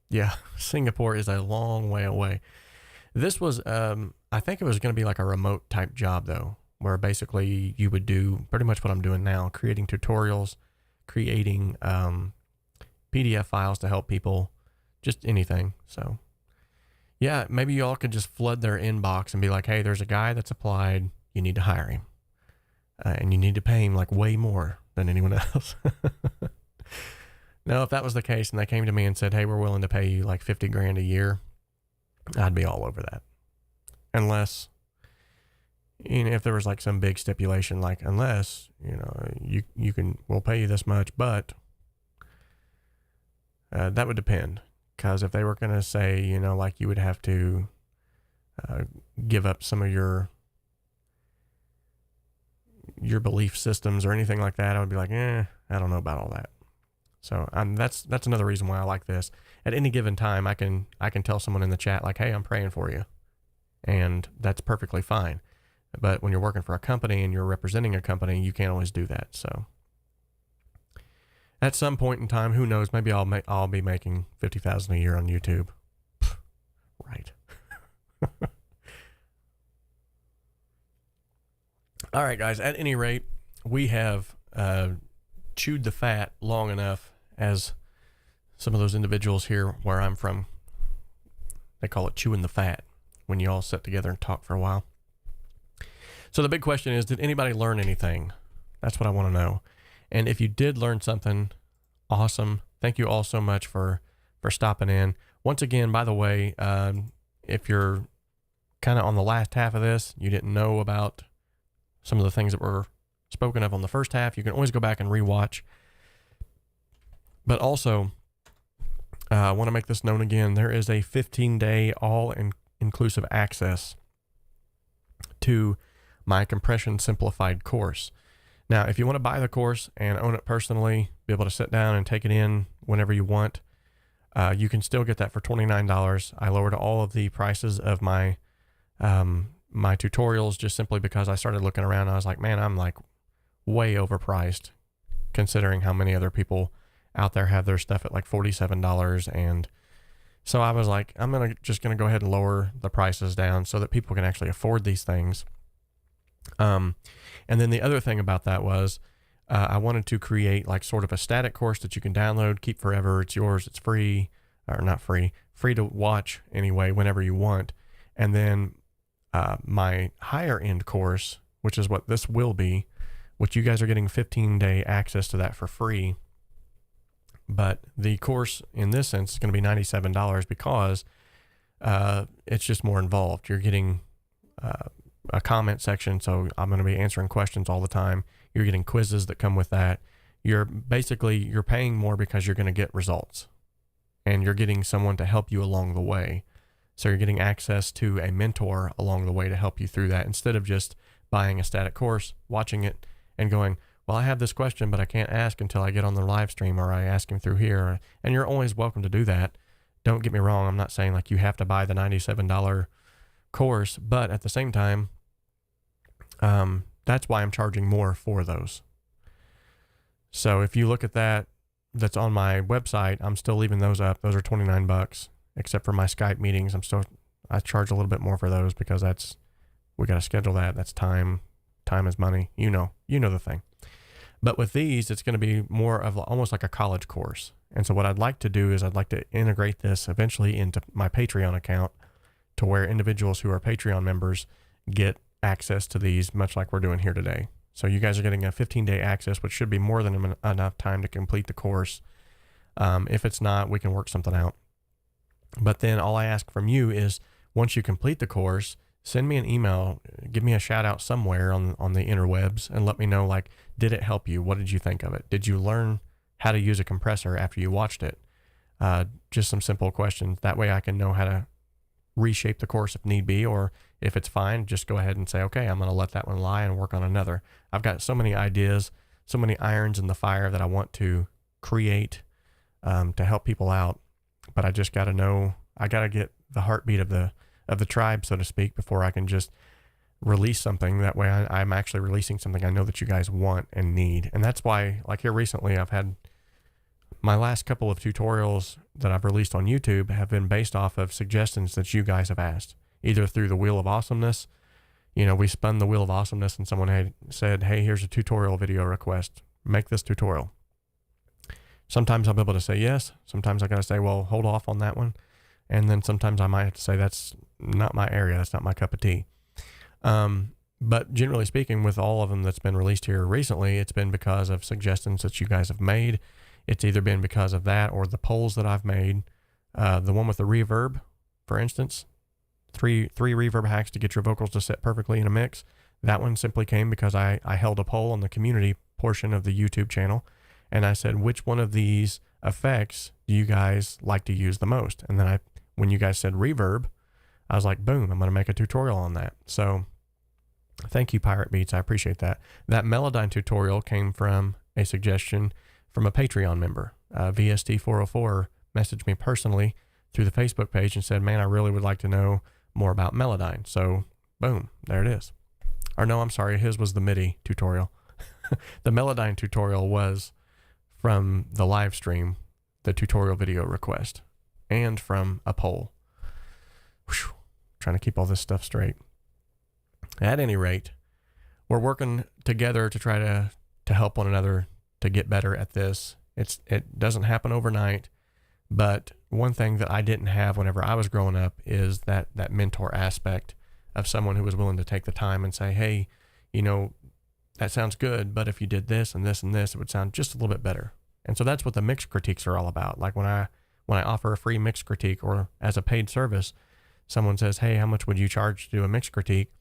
Yeah, Singapore is a long way away. This was, I think it was going to be like a remote type job though, where basically you would do pretty much what I'm doing now, creating tutorials, creating PDF files to help people, just anything. So yeah, maybe you all could just flood their inbox and be like, hey, there's a guy that's applied. You need to hire him. And you need to pay him like way more than anyone else. No, if that was the case and they came to me and said, hey, we're willing to pay you like 50 grand a year, I'd be all over that. Unless, you know, if there was like some big stipulation, like unless, you know, we'll pay you this much, but that would depend. Because if they were going to say, you know, like you would have to give up some of your belief systems or anything like that, I would be like, I don't know about all that. So that's another reason why I like this. At any given time, I can tell someone in the chat like, hey, I'm praying for you. And that's perfectly fine. But when you're working for a company and you're representing a company, you can't always do that. So At some point in time, who knows? Maybe I'll be making $50,000 a year on YouTube. Right. All right, guys. At any rate, we have chewed the fat long enough, as some of those individuals here where I'm from, they call it chewing the fat, when you all sit together and talk for a while. So the big question is, did anybody learn anything? That's what I want to know. And if you did learn something, awesome. Thank you all so much for stopping in. Once again, by the way, if you're kind of on the last half of this, you didn't know about some of the things that were spoken of on the first half, you can always go back and rewatch. But also, I want to make this known again. There is a 15-day all-inclusive access to my Compression Simplified course. Now, if you want to buy the course and own it personally, be able to sit down and take it in whenever you want, you can still get that for $29. I lowered all of the prices of my my tutorials just simply because I started looking around and I was like, man, I'm like way overpriced considering how many other people out there have their stuff at like $47. And so I was like, I'm just gonna go ahead and lower the prices down so that people can actually afford these things. And then the other thing about that was, I wanted to create like sort of a static course that you can download, keep forever. It's yours. It's free, or not free to watch anyway, whenever you want. And then, my higher end course, which is what this will be, which you guys are getting 15-day access to that for free. But the course in this sense is going to be $97 because, it's just more involved. You're getting, a comment section. So I'm going to be answering questions all the time. You're getting quizzes that come with that. You're paying more because you're going to get results, and you're getting someone to help you along the way. So you're getting access to a mentor along the way to help you through that, instead of just buying a static course, watching it and going, well, I have this question, but I can't ask until I get on the live stream, or I ask him through here. And you're always welcome to do that. Don't get me wrong. I'm not saying like you have to buy the $97 course, but at the same time, that's why I'm charging more for those. So if you look at that's on my website, I'm still leaving those up. Those are $29, except for my Skype meetings. I charge a little bit more for those because we got to schedule that. That's time. Time is money. You know the thing. But with these, it's going to be more of almost like a college course. And so what I'd like to do is I'd like to integrate this eventually into my Patreon account, to where individuals who are Patreon members get access to these, much like we're doing here today. So you guys are getting a 15-day access, which should be more than enough time to complete the course. If it's not, we can work something out. But then all I ask from you is, once you complete the course, send me an email, give me a shout out somewhere on the interwebs, and let me know, like, did it help you? What did you think of it? Did you learn how to use a compressor after you watched it? Just some simple questions. That way I can know how to reshape the course if need be, or if it's fine, just go ahead and say, okay, I'm going to let that one lie and work on another. I've got so many ideas, so many irons in the fire that I want to create to help people out. But I just got to know, I got to get the heartbeat of the tribe, so to speak, before I can just release something. That way I'm actually releasing something I know that you guys want and need. And that's why, like here recently, I've had my last couple of tutorials that I've released on YouTube have been based off of suggestions that you guys have asked, either through the Wheel of Awesomeness. We spun the Wheel of Awesomeness and someone had said, hey, here's a tutorial video request. Make this tutorial. Sometimes I'll be able to say yes. Sometimes I got to say, well, hold off on that one. And then sometimes I might have to say, that's not my area. That's not my cup of tea. But generally speaking, with all of them that's been released here recently, it's been because of suggestions that you guys have made. It's either been because of that or the polls that I've made. The one with the reverb, for instance, three reverb hacks to get your vocals to sit perfectly in a mix. That one simply came because I held a poll on the community portion of the YouTube channel. And I said, which one of these effects do you guys like to use the most? And then when you guys said reverb, I was like, boom, I'm going to make a tutorial on that. So thank you, Pirate Beats. I appreciate that. That Melodyne tutorial came from a suggestion from a Patreon member. VST404 messaged me personally through the Facebook page and said, man, I really would like to know more about Melodyne. So boom, there it is. Or no, I'm sorry. His was the MIDI tutorial. The Melodyne tutorial was from the live stream, the tutorial video request, and from a poll. Whew, trying to keep all this stuff straight. At any rate, we're working together to try to help one another to get better at this. It doesn't happen overnight, but one thing that I didn't have whenever I was growing up is that mentor aspect of someone who was willing to take the time and say, hey, you know, that sounds good, but if you did this and this and this, it would sound just a little bit better. And so that's what the mix critiques are all about. Like when I offer a free mix critique, or as a paid service, someone says, hey, how much would you charge to do a mix critique?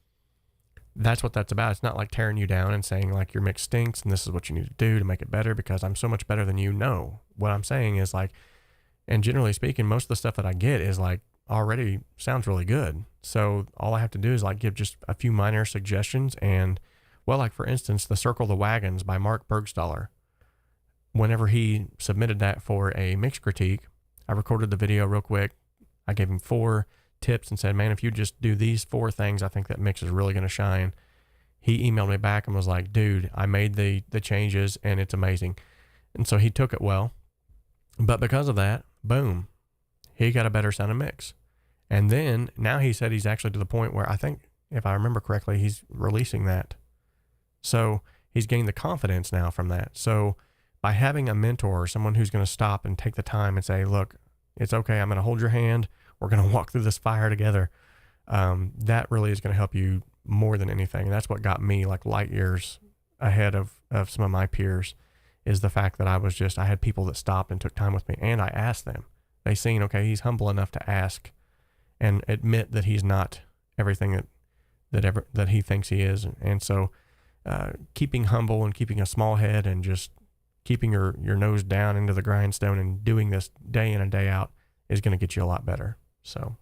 That's what that's about. It's not like tearing you down and saying like your mix stinks and this is what you need to do to make it better because I'm so much better than you. No, what I'm saying is like, and generally speaking, most of the stuff that I get is like already sounds really good. So all I have to do is like give just a few minor suggestions. And well, like for instance, the Circle the Wagons by Mark Bergstaller, whenever he submitted that for a mix critique, I recorded the video real quick. I gave him 4 tips and said, man, if you just do these 4 things, I think that mix is really going to shine. He emailed me back and was like, dude, I made the changes and it's amazing. And so he took it well, but because of that, boom, he got a better sounding mix. And then now he said he's actually to the point where I think, if I remember correctly, he's releasing that. So he's gained the confidence now from that. So by having a mentor or someone who's going to stop and take the time and say, look, it's okay, I'm going to hold your hand, we're going to walk through this fire together. That really is going to help you more than anything. And that's what got me like light years ahead of some of my peers, is the fact that I had people that stopped and took time with me, and I asked them. They seen, okay, he's humble enough to ask and admit that he's not everything that he thinks he is. And so keeping humble and keeping a small head and just keeping your nose down into the grindstone and doing this day in and day out is going to get you a lot better. So,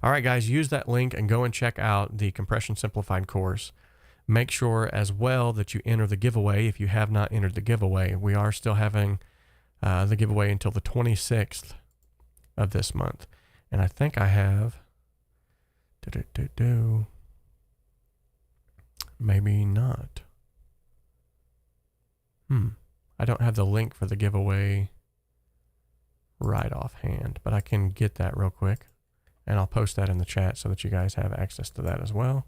all right, guys, use that link and go and check out the Compression Simplified course. Make sure as well that you enter the giveaway if you have not entered the giveaway. We are still having the giveaway until the 26th of this month. And I think I have, maybe not. I don't have the link for the giveaway right offhand, but I can get that real quick and I'll post that in the chat so that you guys have access to that as well.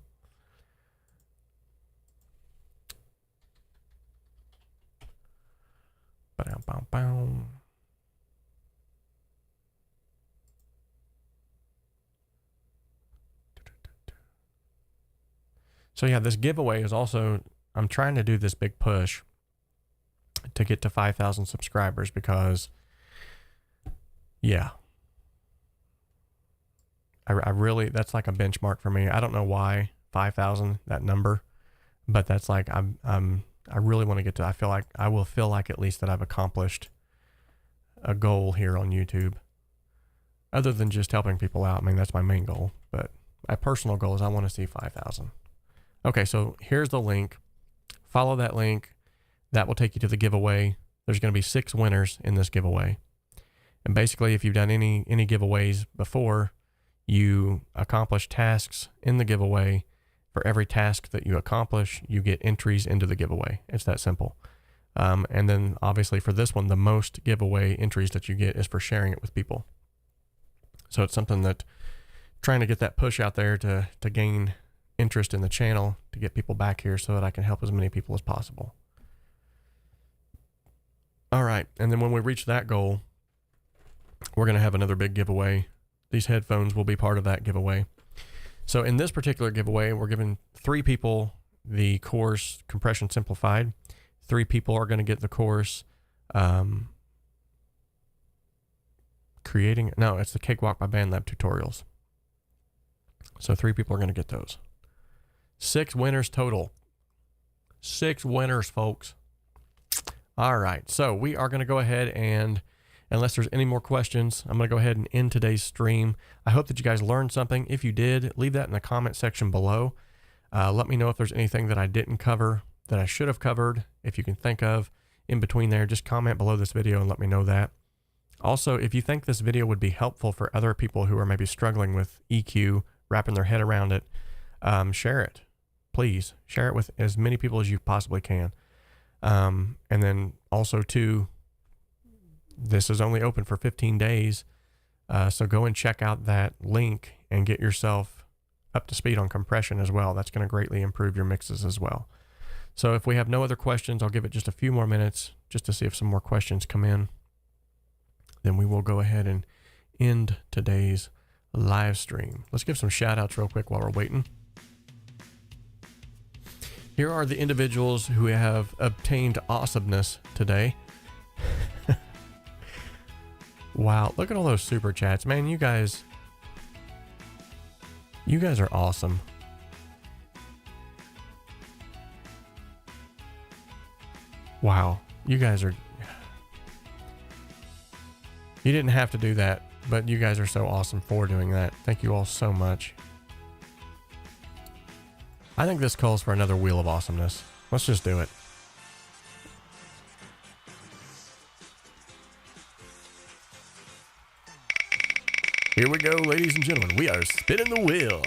So yeah, this giveaway is also, I'm trying to do this big push to get to 5,000 subscribers because, yeah, I really, that's like a benchmark for me. I don't know why 5,000, that number, but that's like, I really want to get to, I will feel like at least that I've accomplished a goal here on YouTube, other than just helping people out. I mean, that's my main goal, but my personal goal is I want to see 5,000. Okay, so here's the link. Follow that link. That will take you to the giveaway. There's going to be 6 winners in this giveaway. And basically, if you've done any giveaways before, you accomplish tasks in the giveaway. For every task that you accomplish, you get entries into the giveaway. It's that simple. And then obviously for this one, the most giveaway entries that you get is for sharing it with people. So it's something that trying to get that push out there to gain interest in the channel, to get people back here so that I can help as many people as possible. All right. And then when we reach that goal, we're going to have another big giveaway. These headphones will be part of that giveaway. So in this particular giveaway, we're giving 3 people the course Compression Simplified. 3 people are going to get the course it's the Cakewalk by BandLab tutorials. So 3 people are going to get those. 6 winners total. 6 winners, folks. All right. So we are going to go ahead and, unless there's any more questions, I'm going to go ahead and end today's stream. I hope that you guys learned something. If you did, leave that in the comment section below. Let me know if there's anything that I didn't cover that I should have covered. If you can think of in between there, just comment below this video and let me know that. Also, if you think this video would be helpful for other people who are maybe struggling with EQ, wrapping their head around it, share it. Please share it with as many people as you possibly can. And then also too, this is only open for 15 days. So go and check out that link and get yourself up to speed on compression as well. That's going to greatly improve your mixes as well. So if we have no other questions, I'll give it just a few more minutes just to see if some more questions come in. Then we will go ahead and end today's live stream. Let's give some shout outs real quick while we're waiting. Here are the individuals who have obtained awesomeness today. Wow, look at all those super chats. Man, you guys are awesome. Wow, you guys are... You didn't have to do that, but you guys are so awesome for doing that. Thank you all so much. I think this calls for another Wheel of Awesomeness. Let's just do it. Here we go, ladies and gentlemen. We are spinning the wheel.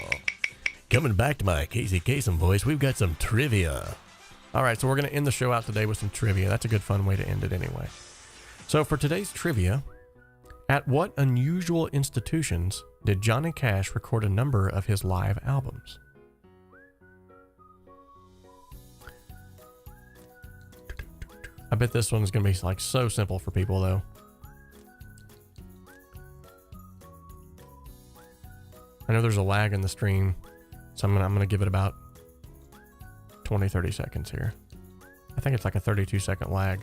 Coming back to my Casey Kasem voice, we've got some trivia. All right, so we're going to end the show out today with some trivia. That's a good fun way to end it anyway. So for today's trivia, at what unusual institutions did Johnny Cash record a number of his live albums? I bet this one's going to be like so simple for people though. I know there's a lag in the stream, so I'm gonna give it about 20-30 seconds here. I think it's like a 32-second lag.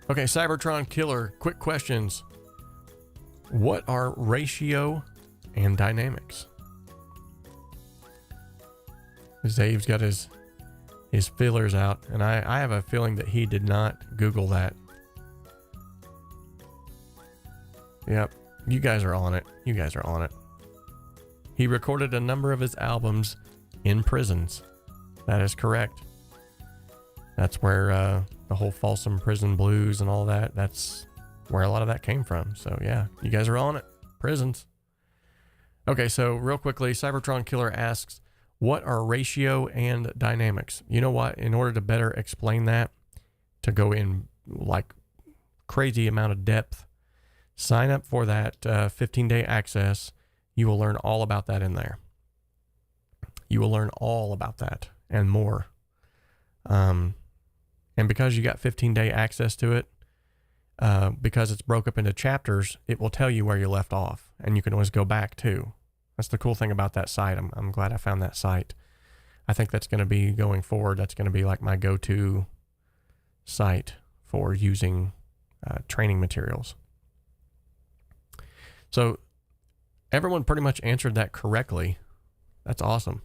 Okay, Cybertron Killer, quick questions. What are ratio and dynamics? Dave's got his fillers out, and I have a feeling that he did not Google that. Yep, you guys are on it. You guys are on it. He recorded a number of his albums in prisons. That is correct. That's where the whole Folsom Prison Blues and all that, that's where a lot of that came from. So yeah, you guys are on it. Prisons. Okay, so real quickly, Cybertron Killer asks, what are ratio and dynamics? You know what? In order to better explain that, to go in like crazy amount of depth, sign up for that 15-day access. You will learn all about that in there. You will learn all about that and more. And because you got 15-day access to it, because it's broke up into chapters, it will tell you where you left off, and you can always go back too. That's the cool thing about that site. I'm glad I found that site. I think that's going to be going forward. That's going to be like my go-to site for using training materials. So everyone pretty much answered that correctly. That's awesome.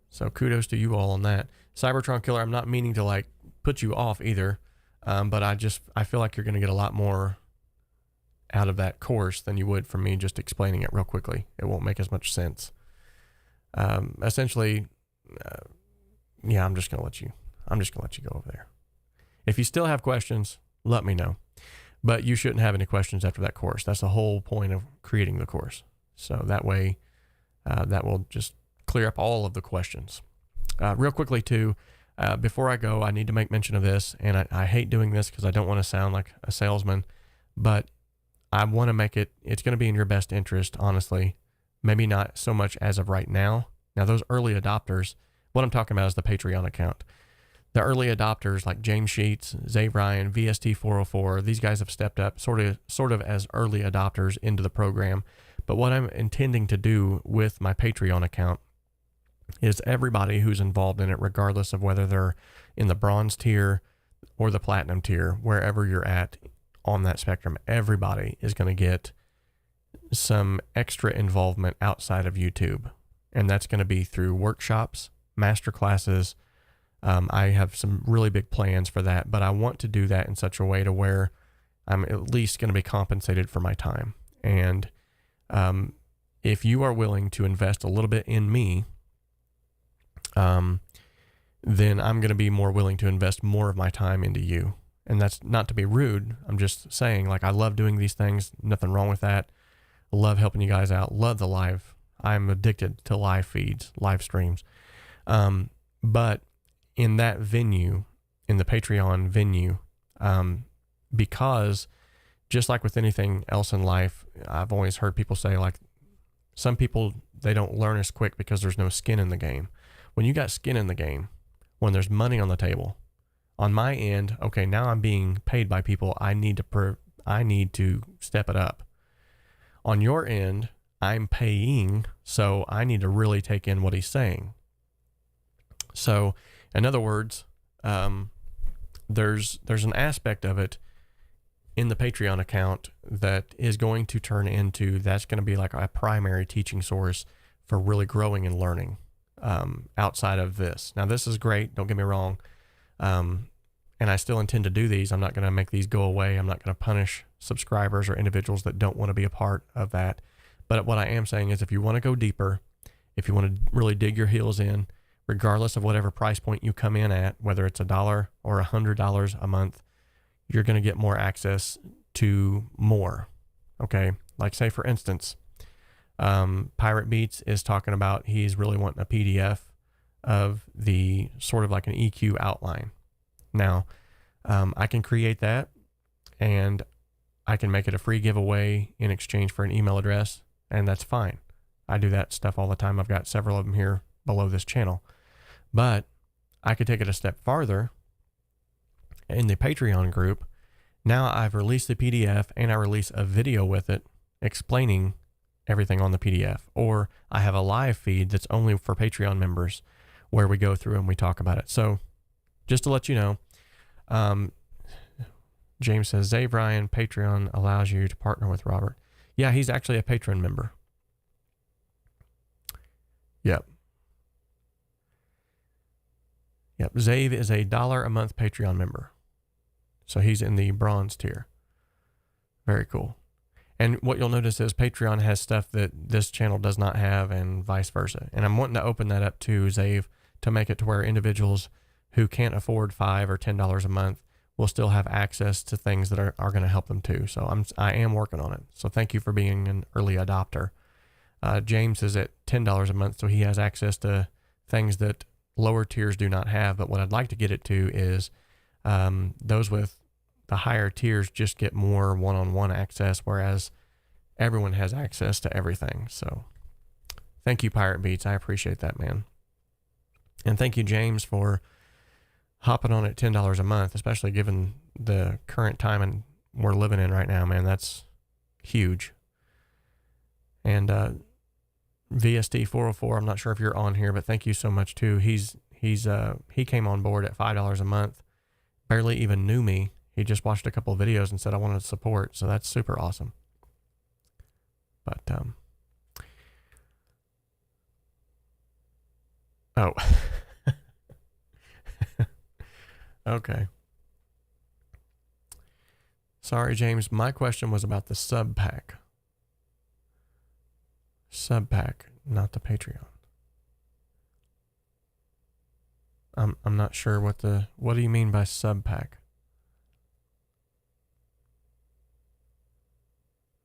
So kudos to you all on that. Cybertron Killer, I'm not meaning to like put you off either, but I feel like you're going to get a lot more out of that course than you would from me just explaining it real quickly. It won't make as much sense. Essentially, yeah, I'm just gonna let you go over there. If you still have questions, let me know. But you shouldn't have any questions after that course. That's the whole point of creating the course. So that way, that will just clear up all of the questions. Real quickly too, before I go, I need to make mention of this, and I hate doing this because I don't want to sound like a salesman, but I want to make it's going to be in your best interest, honestly. Maybe not so much as of right now. Now, those early adopters, what I'm talking about is the Patreon account. The early adopters like James Sheets, Zay Ryan, VST404, these guys have stepped up sort of as early adopters into the program. But what I'm intending to do with my Patreon account is everybody who's involved in it, regardless of whether they're in the bronze tier or the platinum tier, wherever you're at on that spectrum, everybody is going to get some extra involvement outside of YouTube. And that's going to be through workshops, master classes. I have some really big plans for that, but I want to do that in such a way to where I'm at least going to be compensated for my time. And if you are willing to invest a little bit in me, then I'm going to be more willing to invest more of my time into you. And that's not to be rude. I'm just saying, like, I love doing these things. Nothing wrong with that. Love helping you guys out. Love the live. I'm addicted to live feeds, live streams. But in that venue, in the Patreon venue, because just like with anything else in life, I've always heard people say, like, some people, they don't learn as quick because there's no skin in the game. When you got skin in the game, when there's money on the table, on my end, okay, now I'm being paid by people. I need to step it up. On your end, I'm paying, so I need to really take in what he's saying. So, in other words, there's an aspect of it in the Patreon account that is going to turn into, that's going to be like a primary teaching source for really growing and learning outside of this. Now, this is great. Don't get me wrong. And I still intend to do these. I'm not going to make these go away. I'm not going to punish subscribers or individuals that don't want to be a part of that. But what I am saying is, if you want to go deeper, if you want to really dig your heels in, regardless of whatever price point you come in at, whether it's $1 or $100 a month, you're going to get more access to more. Okay. Like, say, for instance, Pirate Beats is talking about, he's really wanting a PDF of the sort of like an EQ outline. Now, I can create that and I can make it a free giveaway in exchange for an email address, and that's fine. I do that stuff all the time. I've got several of them here below this channel. But I could take it a step farther in the Patreon group. Now I've released the PDF and I release a video with it explaining everything on the PDF. Or I have a live feed that's only for Patreon members where we go through and we talk about it. So just to let you know, James says, Zave Ryan, Patreon allows you to partner with Robert. Yeah, he's actually a patron member. Yep. Zave is a $1 a month Patreon member. So he's in the bronze tier. Very cool. And what you'll notice is Patreon has stuff that this channel does not have, and vice versa. And I'm wanting to open that up to Zave to make it to where individuals who can't afford $5 or $10 a month will still have access to things that are going to help them too. So I am working on it. So thank you for being an early adopter. James is at $10 a month, so he has access to things that lower tiers do not have. But what I'd like to get it to is those with the higher tiers just get more one-on-one access, whereas everyone has access to everything. So thank you, Pirate Beats. I appreciate that, man. And thank you, James, for hopping on at $10 a month, especially given the current time and we're living in right now, man. That's huge. And VST 404, I'm not sure if you're on here, but thank you so much too. He came on board at $5 a month, barely even knew me. He just watched a couple of videos and said, I wanted to support. So that's super awesome. But, oh, okay. Sorry, James. My question was about the sub pack. Sub pack, not the Patreon. I'm not sure what do you mean by sub pack?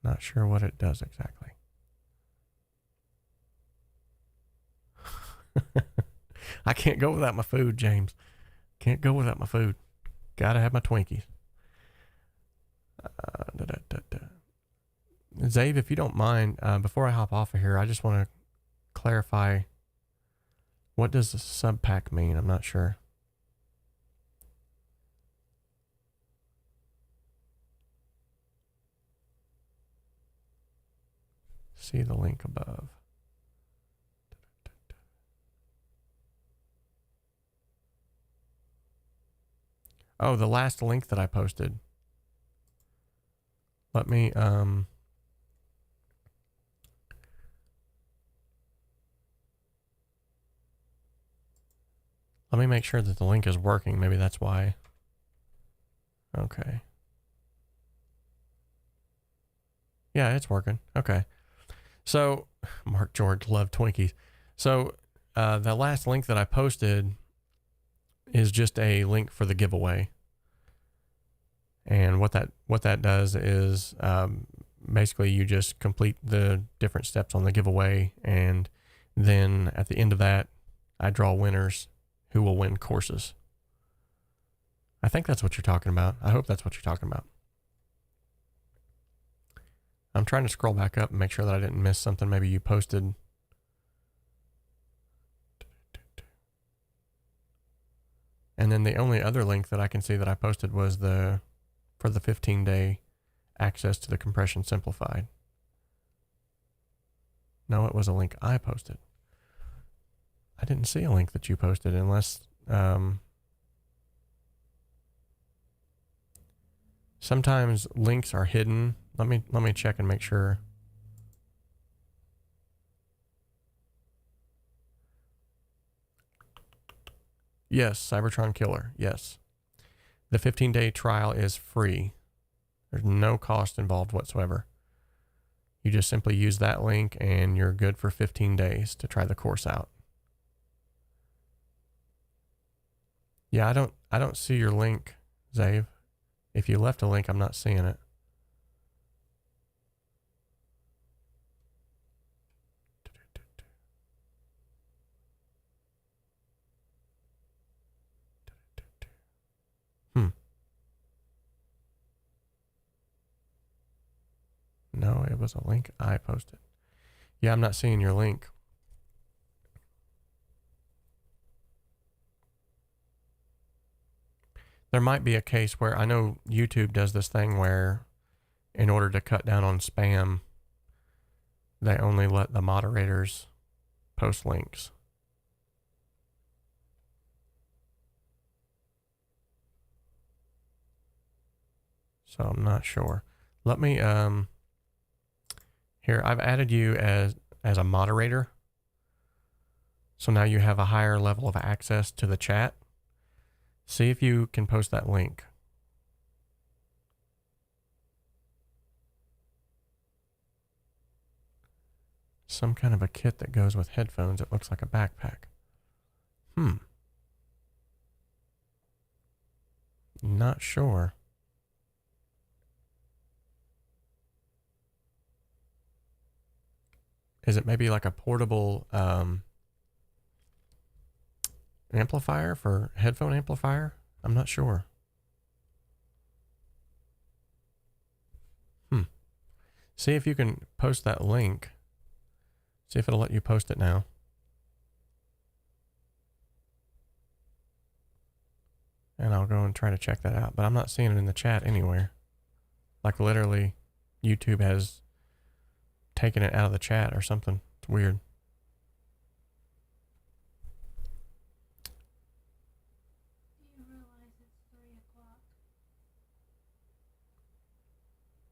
Not sure what it does exactly. I can't go without my food, James. Can't go without my food. Gotta have my Twinkies. Zave, if you don't mind, before I hop off of here, I just want to clarify, what does the sub pack mean? I'm not sure. See the link above. Oh, the last link that I posted. Let me, let me make sure that the link is working. Maybe that's why. Okay. Yeah, it's working. Okay. So, Mark George, love Twinkies. So, the last link that I posted is just a link for the giveaway. And what that does is basically you just complete the different steps on the giveaway, and then at the end of that, I draw winners who will win courses. I think that's what you're talking about. I hope that's what you're talking about. I'm trying to scroll back up and make sure that I didn't miss something maybe you posted. And then the only other link that I can see that I posted was for the 15-day access to the compression simplified. No, it was a link I posted. I didn't see a link that you posted unless sometimes links are hidden. Let me check and make sure. Yes, Cybertron Killer. Yes. The 15-day trial is free. There's no cost involved whatsoever. You just simply use that link and you're good for 15 days to try the course out. Yeah, I don't see your link, Zave. If you left a link, I'm not seeing it. No, it was a link I posted. Yeah, I'm not seeing your link. There might be a case where I know YouTube does this thing where in order to cut down on spam, they only let the moderators post links. So I'm not sure. Let me, here, I've added you as a moderator. So now you have a higher level of access to the chat. See if you can post that link. Some kind of a kit that goes with headphones. It looks like a backpack. Not sure. Is it maybe like a portable amplifier for headphone amplifier? I'm not sure. See if you can post that link. See if it'll let you post it now. And I'll go and try to check that out. But I'm not seeing it in the chat anywhere. Like literally, YouTube has taken it out of the chat or something. It's weird. Do you realize it's 3 o'clock?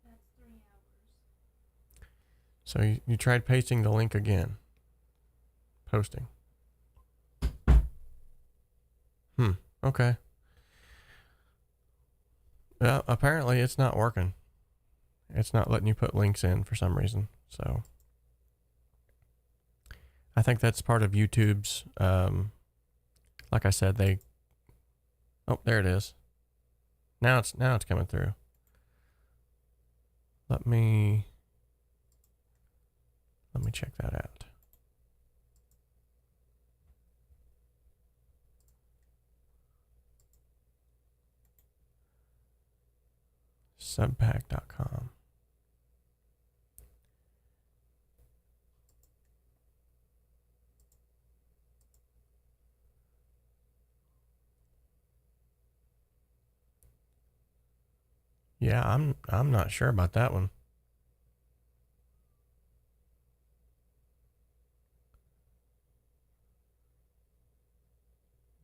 That's 3 hours. So you tried pasting the link again. Posting. Okay. Well, apparently it's not working. It's not letting you put links in for some reason. So I think that's part of YouTube's, like I said, oh, there it is. Now it's coming through. Let me check that out. Subpack.com. Yeah, I'm not sure about that one.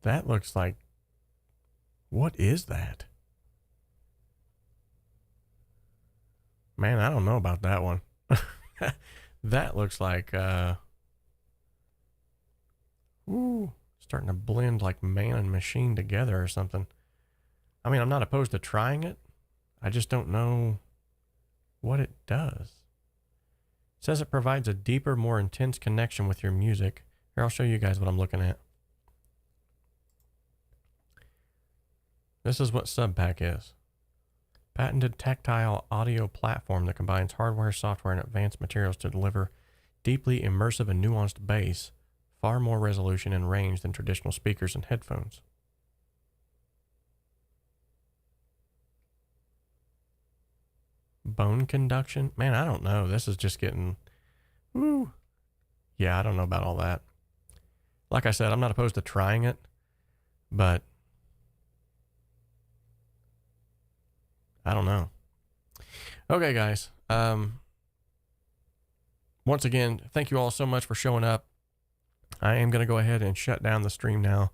That looks like, what is that? Man, I don't know about that one. That looks like, starting to blend like man and machine together or something. I mean, I'm not opposed to trying it. I just don't know what it does. It says it provides a deeper, more intense connection with your music. Here, I'll show you guys what I'm looking at. This is what Subpack is. patented tactile audio platform that combines hardware, software, and advanced materials to deliver deeply immersive and nuanced bass, far more resolution and range than traditional speakers and headphones. Bone conduction? Man, I don't know. This is just getting... Woo. Yeah, I don't know about all that. Like I said, I'm not opposed to trying it, but I don't know. Okay, guys. Once again, thank you all so much for showing up. I am going to go ahead and shut down the stream now.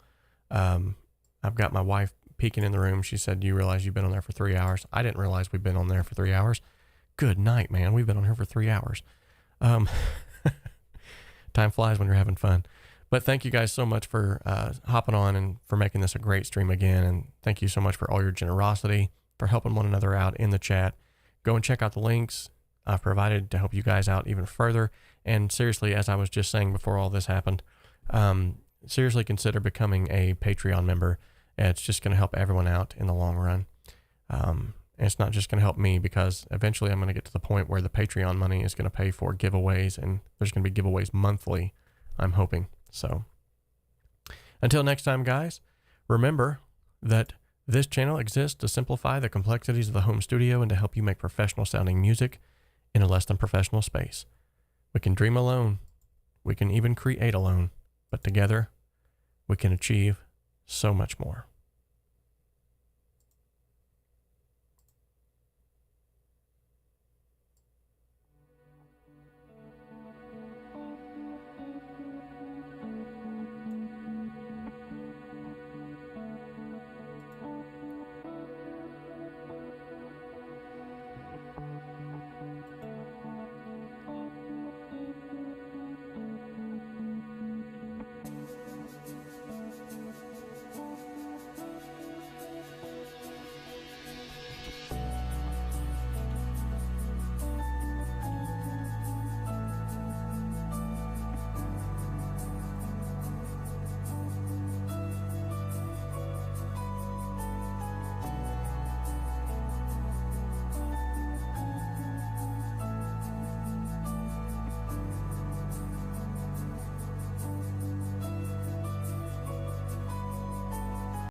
I've got my wife peeking in the room. She said, "Do you realize you've been on there for 3 hours?" I didn't realize we've been on there for 3 hours. Good night, man. We've been on here for 3 hours. Time flies when you're having fun. But thank you guys so much for hopping on and for making this a great stream again. And thank you so much for all your generosity, for helping one another out in the chat. Go and check out the links I've provided to help you guys out even further. And seriously, as I was just saying before all this happened, seriously consider becoming a Patreon member. It's just going to help everyone out in the long run. And it's not just going to help me, because eventually I'm going to get to the point where the Patreon money is going to pay for giveaways, and there's going to be giveaways monthly, I'm hoping. So until next time, guys, remember that this channel exists to simplify the complexities of the home studio and to help you make professional sounding music in a less than professional space. We can dream alone. We can even create alone, but together we can achieve so much more.